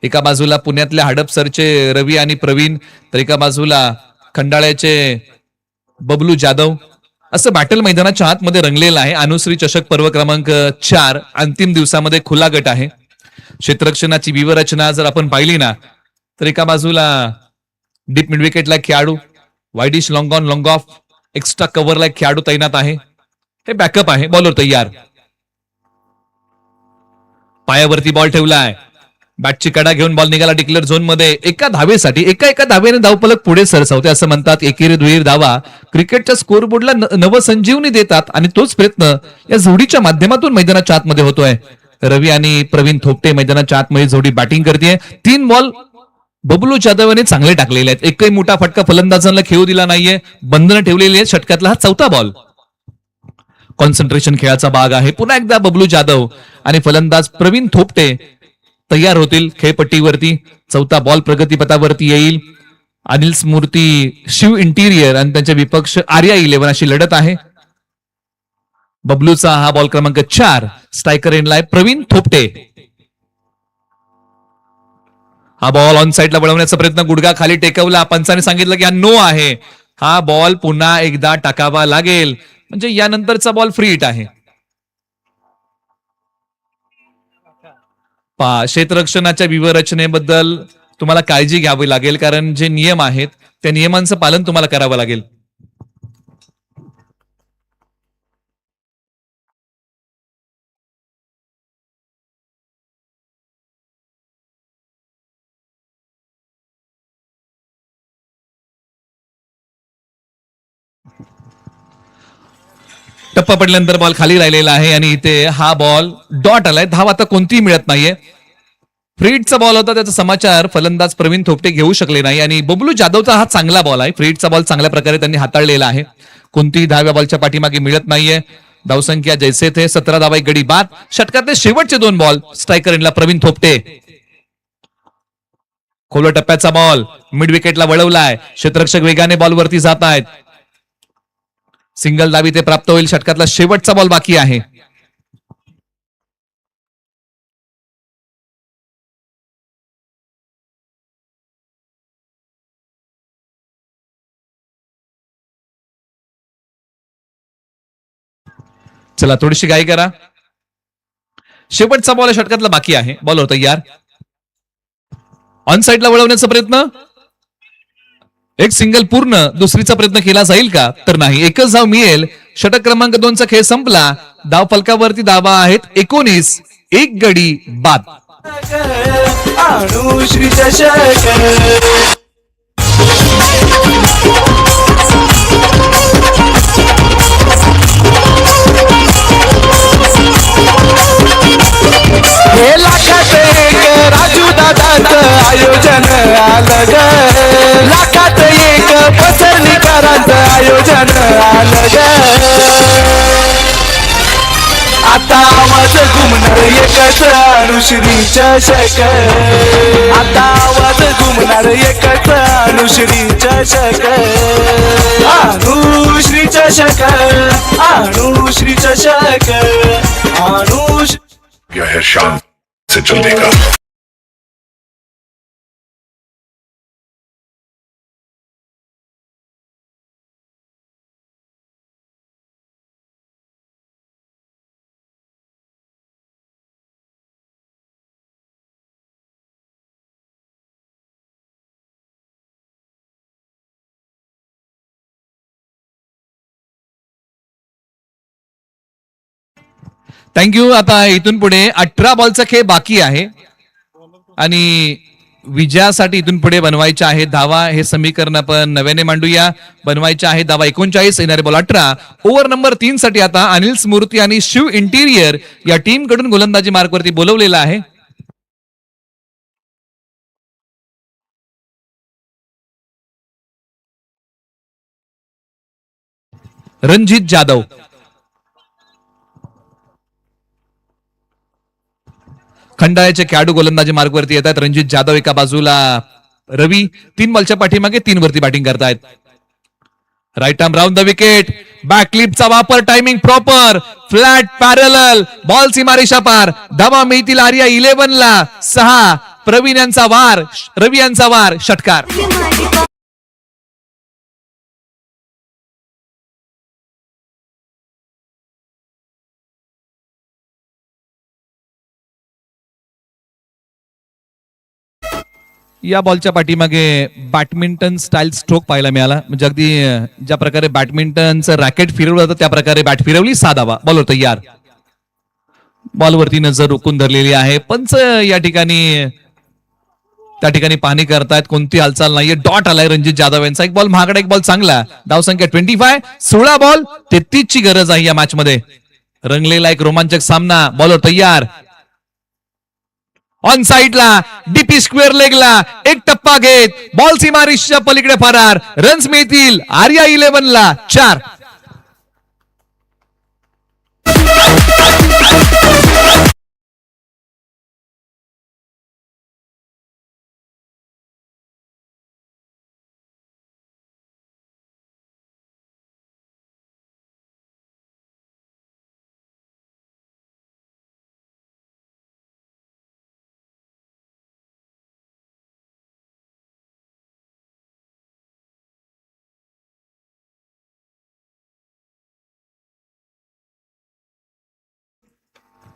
[SPEAKER 6] एका बाजूला पुण्यातल्या हडपसरचे रवी आणि प्रवीण, तर एका बाजूला खंडाळ्याचे बबलू जाधव. असं बॅटल मैदानाच्या आतमध्ये रंगलेलं आहे. अनुश्री चषक पर्व क्रमांक 4 अंतिम दिवसामध्ये खुला गट आहे. क्षेत्ररक्षणाची व्यूहरचना जर आपण पाहिली ना तर एका बाजूला डीप मिड विकेटला खेळाडू, wideish long on long off, extra कव्हरला खेळाडू तैनात आहे. हे बॅकअप आहे. बॉलर तयार. पायावरती बॉल ठेवलाय. बॅटची कडा घेऊन बॉल निघाला डिक्लेअर झोन मध्ये. एका धावेसाठी एका धावेने धावफलक पुढे सरसावते. असं म्हणतात एकेरी दुहेरी धावा क्रिकेटच्या स्कोर बोर्डला नवसंजीवनी देतात आणि तोच प्रयत्न या जोडीच्या माध्यमातून मैदानाच्या आतमध्ये होतोय. रवी आणि प्रवीण थोपटे मैदानाच्या आतमध्ये जोडी बॅटिंग करते. 3 बॉल बबलू जाधव यांनी चांगले टाकलेले आहेत. एकही मोठा फटका फलंदाजांना खेळू दिला नाहीये. बंधनं ठेवलेली आहेत. षटकातला हा 4था बॉल. कॉन्सन्ट्रेशन खेळाचा भाग आहे. पुन्हा एकदा बबलू जाधव आणि फलंदाज प्रवीण थोपटे तयार होतील खेळपट्टीवरती. 4था बॉल प्रगतीपथावरती येईल. अनिल स्मृती शिव इंटिरियर आणि त्यांच्या विपक्ष आर्या 11 अशी लढत आहे. बबलूचा हा बॉल क्रमांक 4. स्ट्रायकर एंडला आहे प्रवीण थोपटे. हा बॉल ऑन साईडला वळवण्याचा प्रयत्न, गुडघा खाली टेकवला. पंचाने सांगितलं की हा नो आहे. हा बॉल पुन्हा एकदा टाकावा लागेल म्हणजे यानंतरचा बॉल फ्री हिट आहे. क्षेत्ररक्षणाच्या व्यूहरचनेबद्दल तुम्हाला काळजी घ्यावी लागेल कारण जे नियम आहेत त्या नियमांचं पालन तुम्हाला करावं लागेल. टप्पा पडल्यानंतर बॉल खाली राहिलेला आहे आणि इथे हा बॉल डॉट आलाय. धाव आता कोणतीही मिळत नाहीये. फ्रीडचा बॉल होता, त्याचा समाचार फलंदाज प्रवीण थोपटे घेऊ शकले नाही आणि बबलू जाधवचा हा चांगला बॉल आहे. फ्रीडचा बॉल चांगल्या प्रकारे त्यांनी हाताळलेला आहे. कोणतीही धाव या बॉलच्या पाठीमागे मिळत नाहीये. धावसंख्या जैसे थे 17 धावा, एक गडी बाद. षटकातले शेवटचे 2 बॉल स्ट्रायकर एंडला प्रवीण थोपटे. खोल टप्प्याचा बॉल मिड विकेटला वळवलाय. क्षेत्ररक्षक वेगाने बॉलवरती जात आहेत. सिंगल धाव इथे प्राप्त होईल. षटकातला शेवटचा बॉल बाकी आहे. चला थोडीशी गाई करा. शेवटचा बॉल षटकातला बाकी आहे. बॉलवर तयार. ऑन साईडला वळवण्याचा प्रयत्न. एक सिंगल पूर्ण. दुसरीचा प्रयत्न केला जाईल का? तर नाही. एकच धाव मिळेल. षटक क्रमांक 2 चा खेळ संपला. धाव फलकावरती धावा आहेत 19. एक गडी बाद.
[SPEAKER 2] अनुश्री चषक हे लाखात एक राजू दादाचं आयोजन आलं ग. लाखात एक पसरणीकरांचं आयोजन आलं ग. आता आवाज घुमणार एकच अनुश्री चषक. आता आवाज घुमणार एकच अनुश्री चषक. अनुश्री चषक अनुश्री चषक अनुश्री
[SPEAKER 7] गया है शान से चलने का.
[SPEAKER 6] थँक्यू. आता इथून पुढे 18 बॉलचा खेळ बाकी आहे आणि विजयासाठी इथून पुढे बनवायच्या आहेत धावा. हे समीकरण आपण नव्याने मांडूया. बनवायच्या आहेत धावा 39. येणारे बॉल 18. ओव्हर नंबर 3 साठी आता अनिल स्मृती आणि शिव इंटिरियर या टीम कडून गोलंदाजी मार्कवरती बोलवलेला आहे. रणजित जाधव. खंडाळ्याचे खेळाडू गोलंदाजी मार्गवरती येतात. रणजित जाधव एका बाजूला. रवी 3 बॉलच्या पाठीमागे 3 वरती बॅटिंग करतायत. Right arm round the wicket. बॅकलिपचा वापर. Timing proper. फ्लॅट पॅरल. बॉल सीमारेषा पार. धावा मिळतील आर्या 11 ला 6. प्रवीण यांचा वार. रवी यांचा वार. षटकार. या बॉलच्या पाठीमागे बॅडमिंटन स्टाईल स्ट्रोक पाहायला मिळाला. म्हणजे अगदी ज्या प्रकारे बॅडमिंटनचं रॅकेट फिरवलं जातं त्या प्रकारे बॅट फिरवली. 6 धावा. बॉलवर तयार. बॉलवरती नजर रोखून धरलेली आहे. पंच या ठिकाणी त्या ठिकाणी पाहणी करतायत. कोणती हालचाल नाहीये. डॉट आलाय रणजित जाधव यांचा. एक बॉल महागडा, एक बॉल चांगला. धावसंख्या 25. 16 बॉल 33 ची गरज आहे या मॅच मध्ये. रंगलेला एक रोमांचक सामना. बॉलवर तयार. ऑन साईडला डीपी स्क्वेअर लेगला एक टप्पा घेत बॉल सीमारेषेच्या पलीकडे फरार. रन्स मिळतील आर्या 11 ला 4.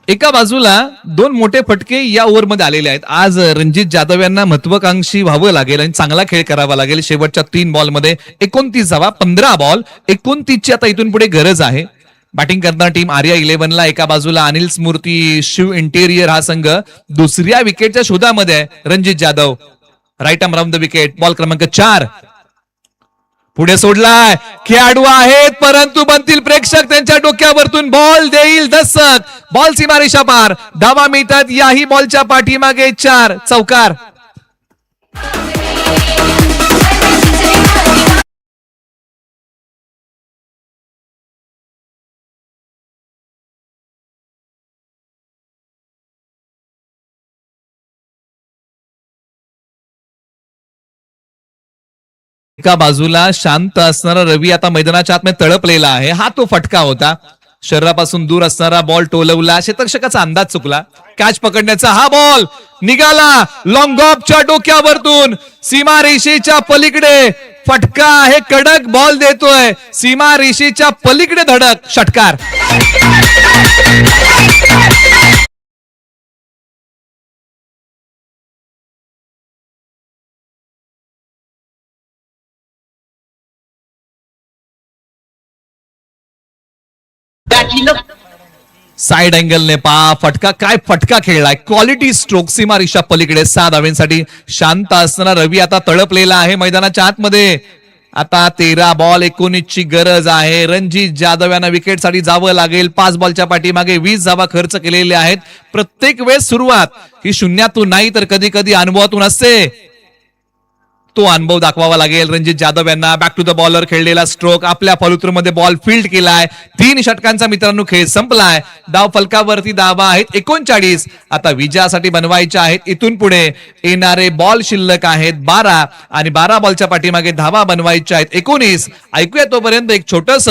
[SPEAKER 6] एका बाजूला 2 मोठे फटके या ओव्हरमध्ये आलेले आहेत. आज रणजित जाधव यांना महत्वाकांक्षी व्हावं लागेल आणि चांगला खेळ करावा लागेल. शेवटच्या 3 बॉलमध्ये 29 धावा. 15 बॉल 29 ची आता इथून पुढे गरज आहे. बॅटिंग करणारा टीम आर्या 11 ला. एका बाजूला अनिल स्मृती शिव इंटेरियर हा संघ दुसऱ्या विकेटच्या शोधामध्ये आहे. Ranjit Jadhav right arm round the wicket. Ball क्रमांक 4 पुढे सोडलाय. खेळाडू आहेत परंतु बनतील प्रेक्षक. त्यांच्या डोक्यावरतून बॉल देईल दस्तक. बॉल सीमारेषा पार. धावा मिळतात याही बॉलच्या पाठीमागे 4. चौकार. एका बाजूला शांत असणारा रवी आता मैदानाच्या आतमध्ये तळपलेला आहे. हा तो फटका होता. शरीरापासून दूर असणारा बॉल टोलवला. क्षेत्ररक्षकाचा अंदाज चुकला. कॅच पकडण्याचा हा बॉल निघाला लॉंग ऑफच्या डोक्यावरतून. सीमारेषेच्या पलीकडे फटका आहे. कडक बॉल देतोय. सीमारेषेच्या पलीकडे धडक. षटकार. साइड अँगलने फटका, काय फटका खेळलाय. क्वालिटी स्ट्रोक, सीमारेषा पलीकडे 6 धावांसाठी शांत असताना रवी आता तळपलेला आहे मैदानाच्या आतमध्ये. आता 13 बॉल 19 ची गरज आहे. रणजित जाधव यांना विकेटसाठी जावं लागेल. 5 बॉलच्या पाठीमागे 20 धावा खर्च केलेले आहेत. प्रत्येक वेळेस सुरुवात ही शून्यातून नाही तर कधी कधी अनुभवातून असते. तो अनुभव दाखवावा लागेल रणजित जाधव यांना. बॅक टू द बॉलर खेळलेला स्ट्रोक, आपल्या फॉलोथ्रूमध्ये बॉल फील्ड केलाय. 3 षटकांचा मित्रांनो खेळ संपलाय. धाव फलकावरती धावा आहेत 39. आता विजयासाठी बनवायच्या आहेत. इथून पुढे येणारे बॉल शिल्लक आहेत 12 आणि 12 बॉलच्या पाठीमागे धावा बनवायच्या आहेत 19. ऐकूया तोपर्यंत एक छोटस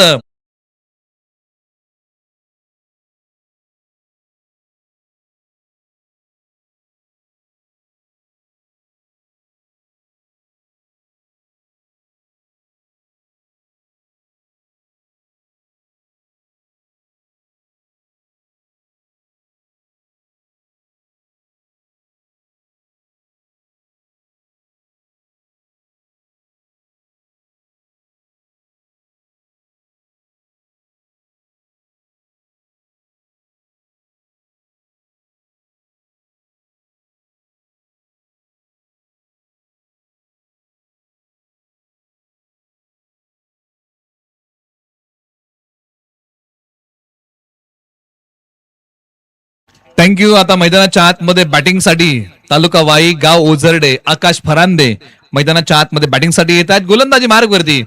[SPEAKER 6] थँक्यू. आता मैदानाच्या आतमध्ये बॅटिंगसाठी तालुका वाई, गाव ओझरडे, आकाश फरांदे मैदानाच्या आतमध्ये बॅटिंगसाठी येत आहेत. गोलंदाजी मार्गवरती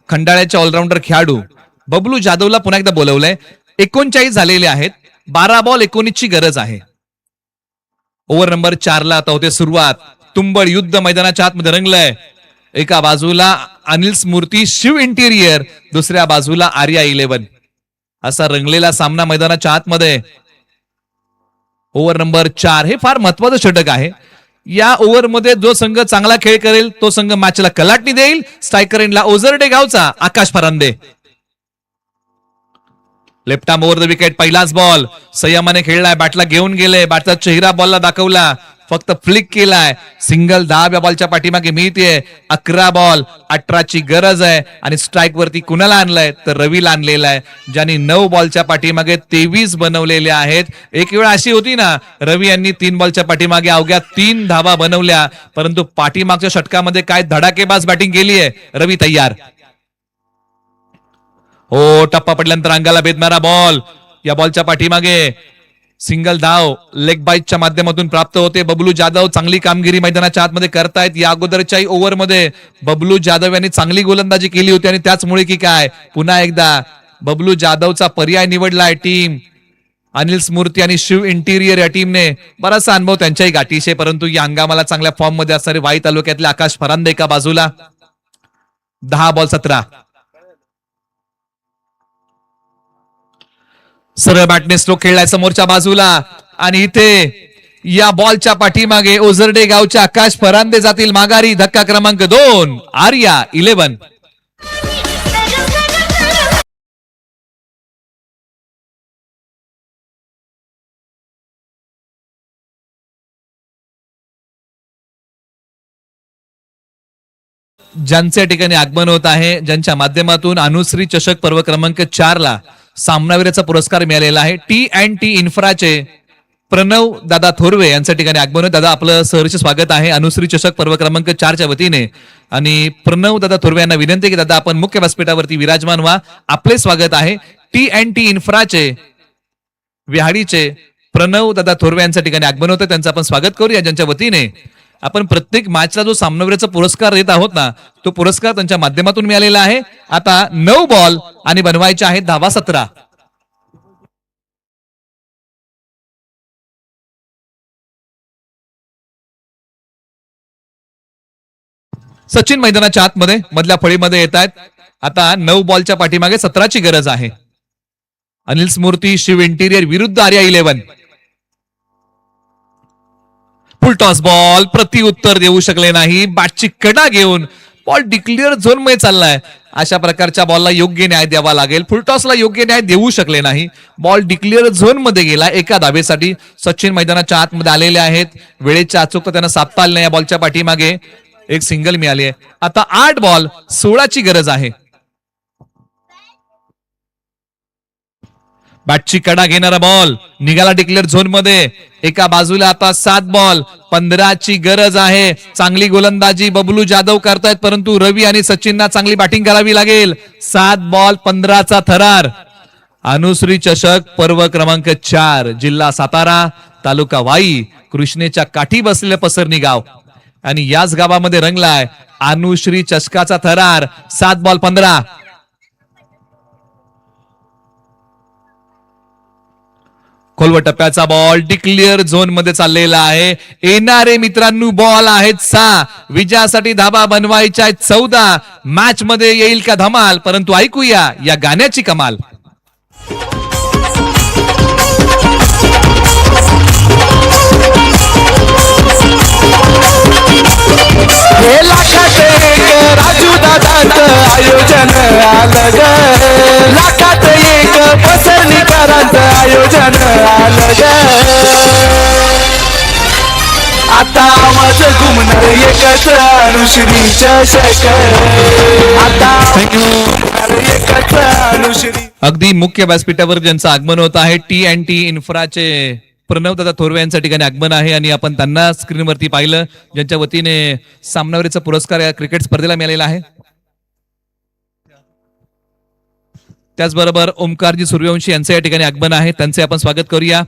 [SPEAKER 6] खंडाळ्याचे ऑलराऊंडर खेळाडू बबलू जाधवला पुन्हा एकदा बोलवलंय. 39 झालेले आहेत. 12 बॉल 19 ची गरज आहे. ओव्हर नंबर 4 ला आता होते सुरुवात. तुंबळ युद्ध मैदानाच्या आतमध्ये रंगलंय. एका बाजूला अनिल स्मृती शिव इंटिरियर, दुसऱ्या बाजूला आर्या 11. असा रंगलेला सामना मैदानाच्या आतमध्ये. ओव्हर नंबर 4 हे फार महत्वाचं षटक आहे. या ओव्हरमध्ये जो संघ चांगला खेळ करेल तो संघ मॅचला कलाटणी देईल. स्ट्रायकर एंडला ओझरडे गावचा Akash Farande. Left arm over the wicket. पहिलाच बॉल संयमाने खेळलाय. बॅटला घेऊन गेले. बॅटचा चेहरा बॉलला दाखवला. फक्त फ्लिक केलाय. सिंगल 10 या बॉलच्या पाठीमागे मिळते. 11 बॉल 18 ची गरज आहे. आणि स्ट्राईक वरती कुणाला आणलंय तर रवीला आणलेला आहे, ज्यांनी 9 बॉलच्या पाठीमागे 23 बनवलेले आहेत. एक वेळ अशी होती ना, रवी यांनी 3 बॉलच्या पाठीमागे अवघ्या 3 धावा बनवल्या, परंतु पाठीमागच्या षटकामध्ये काय धडाकेबाज बॅटिंग केली आहे. रवी तयार. हो, टप्पा पडल्यानंतर अंगाला भेदणारा बॉल. या बॉलच्या पाठीमागे सिंगल धाव लेग बाईटच्या माध्यमातून प्राप्त होते. बबलू जाधव चांगली कामगिरी मैदानाच्या आतमध्ये करतायत. या अगोदरच्याही ओव्हरमध्ये बबलू जाधव यांनी चांगली गोलंदाजी केली होती आणि त्याचमुळे की काय पुन्हा एकदा बबलू जाधवचा पर्याय निवडलाय टीम. अनिल स्मृती आणि शिव इंटिरियर या टीमने बराचसा अनुभव त्यांच्याही गाठीशे, परंतु या हंगामाला चांगल्या फॉर्म मध्ये असणारे वाई तालुक्यातले आकाश फरांदे एका बाजूला. 10 बॉल 17. सरळ बॅटने स्ट्रोक खेळलाय समोरच्या बाजूला आणि इथे या बॉलच्या पाठीमागे ओझरडे गावच्या आकाश फरांदे जातील माघारी. धक्का क्रमांक 2 आर्या 11. ज्यांच्या ठिकाणी आगमन होत आहे, ज्यांच्या माध्यमातून अनुश्री चषक पर्व क्रमांक 4 ला सामनावीराचा पुरस्कार मिळालेला आहे, T&T इन्फ्राचे प्रणव दादा थोरवे यांच्या ठिकाणी आगमन होत. दादा आपलं सहर्ष स्वागत आहे अनुश्री चषक पर्व क्रमांक 4च्या वतीने. आणि प्रणव दादा थोरवे यांना विनंती की दादा आपण मुख्य व्यासपीठावरती विराजमान व्हा. आपले स्वागत आहे. T&T इन्फ्राचे विहाडीचे प्रणव दादा थोरवे यांच्या ठिकाणी आगमन होतं, त्यांचं आपण स्वागत करूया. ज्यांच्या वतीने आपण प्रत्येक मॅचला जो सामनावीराचा पुरस्कार देत आहोत ना, तो पुरस्कार त्यांच्या माध्यमातून मिळालेला आहे. आता 9 बॉल आणि बनवायचे आहेत धावा 17. सचिन मैदानाच्या आतमध्ये मधल्या फळीमध्ये येत आहेत. आता 9 बॉलच्या पाठीमागे 17 ची गरज आहे. अनिल स्मृती शिव इंटिरियर विरुद्ध आर्या 11. फुल टॉस बॉल, प्रति उत्तर देऊ शकले नाही. बॅटची कडा घेऊन बॉल डिक्लेअर झोन मध्ये चाललाय. अशा प्रकारच्या बॉलला योग्य न्याय द्यावा लागेल. फुलटॉसला योग्य न्याय देऊ शकले नाही. बॉल डिक्लेअर झोन मध्ये गेला. एका धाबेसाठी सचिन मैदानाच्या आतमध्ये आलेले आहेत. वेळेच्या अचूकता त्यांना साधता आली नाही या बॉलच्या पाठीमागे. एक सिंगल मिळाली आहे. आता 8 बॉल 16ची गरज आहे. बॅटची कडा घेणारा बॉल निघाला डिक्लेअर झोन मध्ये. एका बाजूला आता 7 बॉल 15ची गरज आहे. चांगली गोलंदाजी बबलू जाधव करतायत, परंतु रवी आणि सचिनना चांगली बॅटिंग करावी लागेल. 7 बॉल 15चा थरार. अनुश्री चषक पर्व क्रमांक 4, जिल्हा सातारा, तालुका वाई, कृष्णेच्या काठी बसलेलं पसरणी गाव आणि याच गावामध्ये रंगलाय अनुश्री चषकाचा थरार. 7 बॉल 15. खोलवर टप्प्याचा बॉल डिक्लेअर झोन मध्ये चाललेला आहे. येणारे मित्रांनो बॉल आहेत 6. विजयासाठी धाबा बनवायच्या आहेत 14. मॅच मध्ये येईल का धमाल, परंतु ऐकूया या गाण्याची कमाल.
[SPEAKER 2] हे लाखात एक राजू दादाचं आयोजन आलं ग. लाखात एक पसरणीकरांचं आयोजन आलं ग. आता आवाज घुमणार एकच अनुश्री चषक. आता एकच अनुश्री.
[SPEAKER 6] अगदी मुख्य व्यासपीठावर ज्यांचं आगमन होत आहे T&T इन्फ्राचे प्रणव दादा थोरवे यांच्या ठिकाणी आगमन आहे आणि आपण त्यांना स्क्रीनवरती पाहिलं, ज्यांच्या वतीने सामनावीरचा पुरस्कार या क्रिकेट स्पर्धेला मिळालेला आहे. त्याचबरोबर ओमकारजी सूर्यवंशी यांचं या ठिकाणी आगमन आहे. त्यांचे आपण स्वागत करूया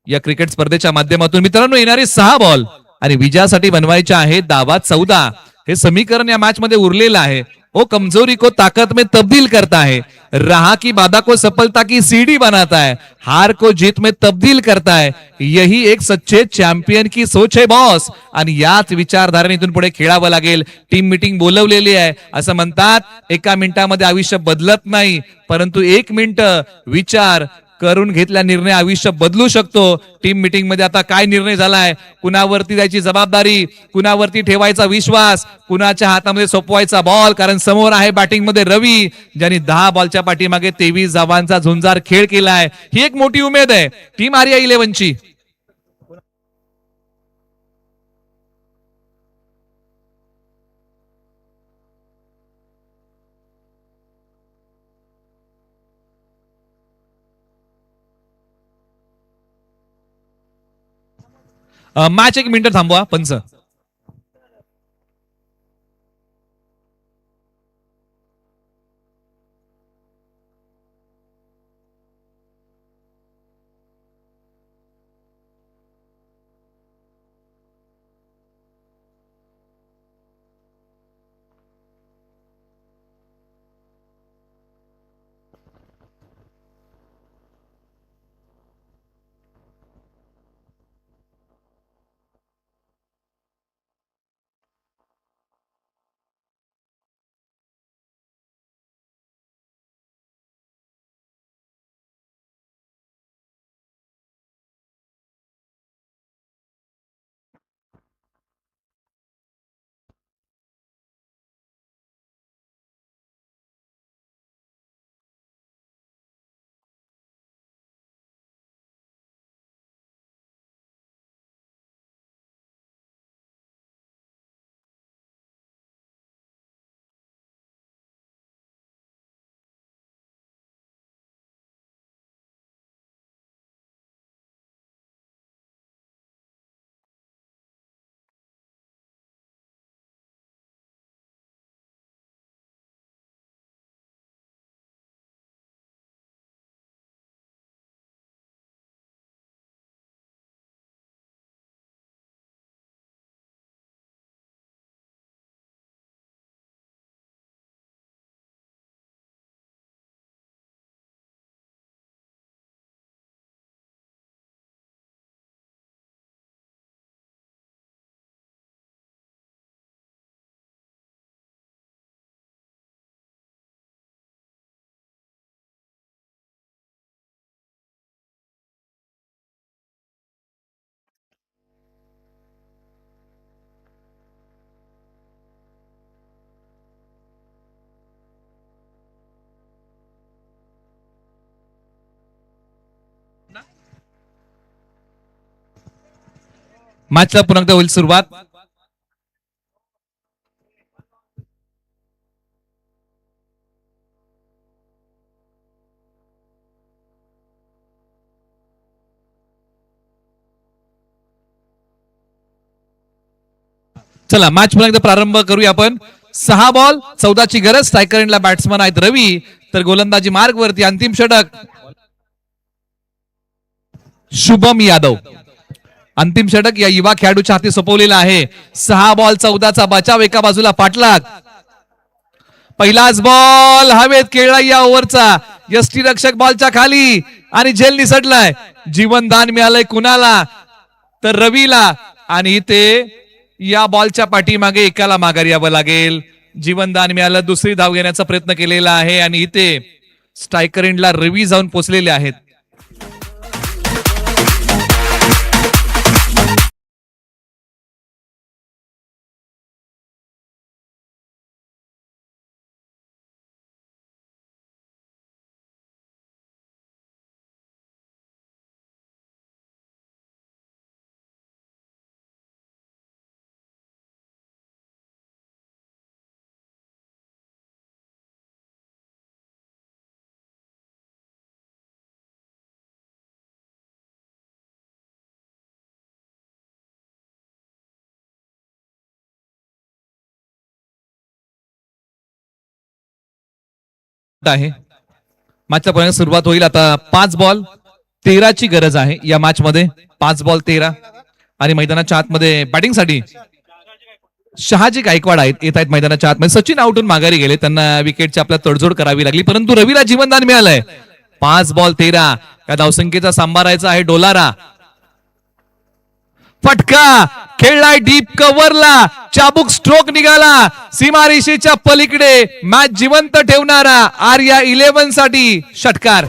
[SPEAKER 6] या क्रिकेट स्पर्धेच्या माध्यमातून. मित्रांनो, येणारे 6 बॉल आणि विजयासाठी बनवायचे आहे दावा 14. हे समीकरण या मॅच मध्ये उरलेलं आहे. वो कमजोरी को ताकत में तब्दील करता है, रहा की बाधा को सफलता की सीढ़ी बनाता है, हार को जीत में तब्दील करता है. यही एक सच्चे चॅम्पियन की सोच है बॉस. आणि याच विचारधारणेतून पुढे खेळावं लागेल. टीम मीटिंग बोलवलेली आहे. असं म्हणतात, एका मिनिटामध्ये आयुष्य बदलत नाही, परंतु 1 मिनिट विचार करून घेतल्या निर्णय आयुष्य बदलू शकतो. टीम मीटिंग मध्ये आता काय निर्णय झालाय, कुणावरती द्यायची जबाबदारी, कुणावरती ठेवायचा विश्वास, कुणाच्या हातामध्ये सोपवायचा बॉल. कारण समोर आहे बॅटिंग मध्ये रवी, ज्यांनी 10 बॉलच्या पाठीमागे 23 धावांचा झुंजार खेळ केलाय. ही एक मोठी उमेद आहे टीम आर्या 11ची. मॅच 1 मिनिट थांबवा पंच. मॅचला पुन्हा एकदा होईल सुरुवात. चला मॅच पुन्हा एकदा प्रारंभ करूया आपण. 6 बॉल 14ची गरज. स्ट्रायकर एंडला बॅट्समन आहेत रवी, तर गोलंदाजी मार्ग वरती अंतिम षटक शुभम यादव. अंतिम षटक या युवा खेळाडूच्या हाती सोपवलेला आहे. 6 बॉल 14चा बचाव, एका बाजूला पाठलाग. पहिलाच बॉल हवेत खेळला या ओव्हरचा. यष्टीरक्षक बॉलच्या खाली आणि झेल निसटलाय. जीवनदान मिळालंय कुणाला, तर रवीला. आणि इथे या बॉलच्या पाठीमागे एकाला माघारी यावं लागेल. जीवनदान मिळालं. दुसरी धाव घेण्याचा प्रयत्न केलेला आहे आणि इथे स्ट्रायकर एंडला रवी जाऊन पोहोचलेले आहेत. आहे मॅचच्या पुन्हा सुरुवात होईल आता. 5 बॉल 13ची गरज आहे या मॅच मध्ये. 5 बॉल 13 आणि मैदानाच्या आतमध्ये बॅटिंगसाठी शहाजी गायकवाड येत आहेत मैदानाच्या आतमध्ये. सचिन आउटून माघारी गेले, त्यांना विकेटची आपल्याला तडजोड करावी लागली, परंतु रवीला जीवनदान मिळालंय. 5 बॉल 13 या धावसंख्येचा सांभाळायचा आहे डोलारा. फटका खेळलाय डीप कव्हरला. चाबूक स्ट्रोक निघाला सीमारेषेच्या पलीकडे. मॅच जिवंत ठेवणारा आर्या 11 साठी षटकार.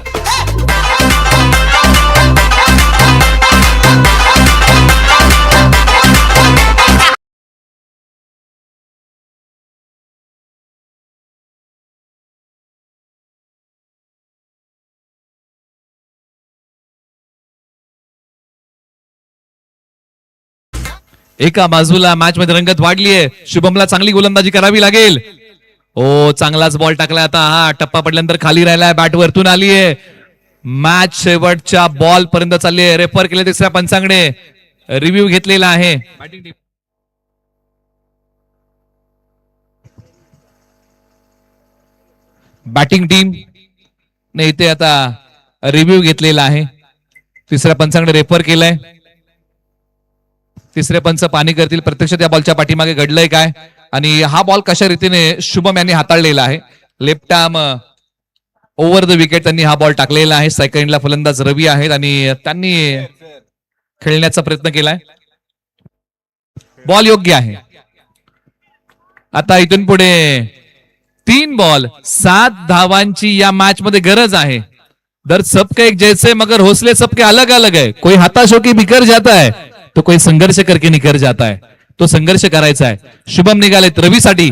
[SPEAKER 6] एका बाजूला मॅच मध्ये रंगत वाढलीये. शुभमला चांगली गोलंदाजी करावी लागेल. ओ चांगलाच बॉल टाकला आता. हा टप्पा पडल्यानंतर खाली राहिलाय. बॅट वरतून आलीये. मॅच शेवटच्या बॉल पर्यंत चालली आहे. रेफर केले तिसऱ्या पंचांकडे रिव्ह्यू घेतलेला आहे. बॅटिंग टीम ने इथे आता रिव्ह्यू घेतलेला आहे. तिसऱ्या पंचांकडे रेफर केलंय. तिसरे पंच पाणी करतील प्रत्यक्षात या बॉलच्या पाठीमागे घडलंय काय आणि हा बॉल कशा रीतीने शुभम यांनी हाताळलेला आहे. Left arm over the wicket त्यांनी हा बॉल टाकलेला आहे. सेकंडला फलंदाज रवी आहेत आणि त्यांनी खेळण्याचा प्रयत्न केलाय. बॉल योग्य आहे. आता इथून पुढे 3 बॉल 7 धावांची या मॅच मध्ये गरज आहे. दर सबके एक जैसे मगर हौसले सबके अलग अलग है. कोई हताश होकर बिखर जाता है तो कोई संघर्ष करके निखर जाता है. तो संघर्ष करायचा आहे. शुभम निघालेत रवीसाठी.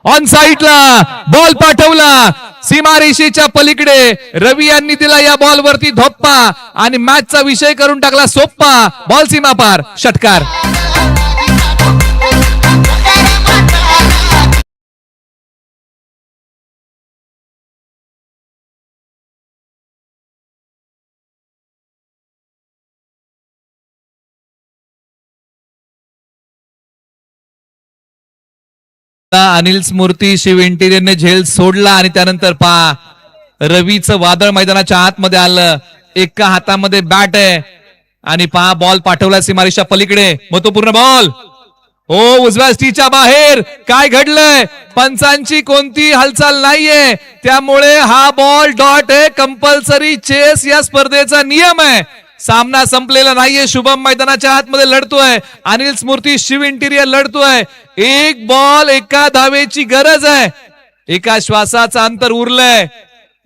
[SPEAKER 6] ऑन साईडला बॉल पाठवला सीमारेषेच्या पलीकडे. रवी यांनी दिला या बॉल वरती धोप्पा आणि मॅचचा विषय करून टाकला सोप्पा. बॉल सीमा पार षटकार. अनिल स्मृती शिव इंटिरियरने झेल सोडला आणि त्यानंतर रवीचं वादळ मैदानाच्या आतमध्ये आलं. एका हातामध्ये बॅट आहे आणि बॉल पाठवला सीमारेषा पलीकडे. महत्वपूर्ण बॉल. हो उजव्या स्टीच्या बाहेर. काय घडलंय? पंचांची कोणती हालचाल नाहीये, त्यामुळे हा बॉल डॉट आहे. कंपल्सरी चेस या स्पर्धेचा नियम आहे. सामना संपलेला नाहीये. शुभम मैदानाच्या आतमध्ये लढतोय. अनिल स्मृती शिव इंटिरियर लढतोय. 1 बॉल 1 धावेची गरज आहे. एका श्वासाचा अंतर उरलंय.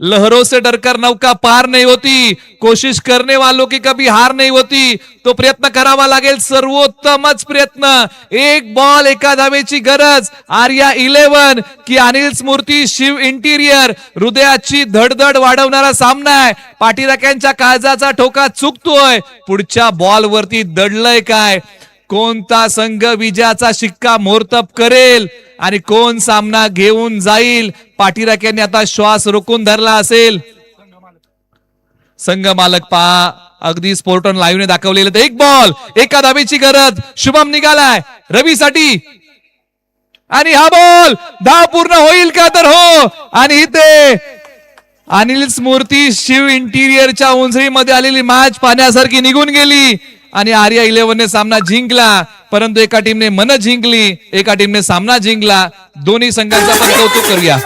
[SPEAKER 6] लहरों से डरकर नौका पार नहीं होती, कोशिश करने वालों की कभी हार नहीं होती. तो प्रयत्न करावा लागेल, सर्वोत्तमच प्रयत्न. एक बॉल एका धावेची गरज. आर्या 11 की अनिल स्मृती शिव इंटिरियर. हृदयाची धडधड वाढवणारा सामना आहे. पाठीराख्यांच्या काळजाचा ठोका चुकतोय. पुढच्या बॉल वरती दडलंय काय, कोणता संघ विजयाचा शिक्का मोर्तब करेल आणि कोण सामना घेऊन जाईल. पाठीराख्यांनी आता श्वास रोखून धरला असेल. संघ मालक पहा, अगदी स्पोर्ट ऑन लाईव्ह ने दाखवलेलं. एक बॉल एका धावेची गरज. शुभम निघालाय रवीसाठी आणि हा बॉल धाव पूर्ण होईल का, तर हो. आणि इथे अनिल स्मृती शिव इंटिरियरच्या उंचीमध्ये आलेली मॅच पाहण्यासारखी निघून गेली आणि आर्या 11 ने सामना जिंकला. परंतु एका टीमने मन जिंकली, एका टीमने सामना जिंकला. दोन्ही संघांचा पण कौतुक करूया.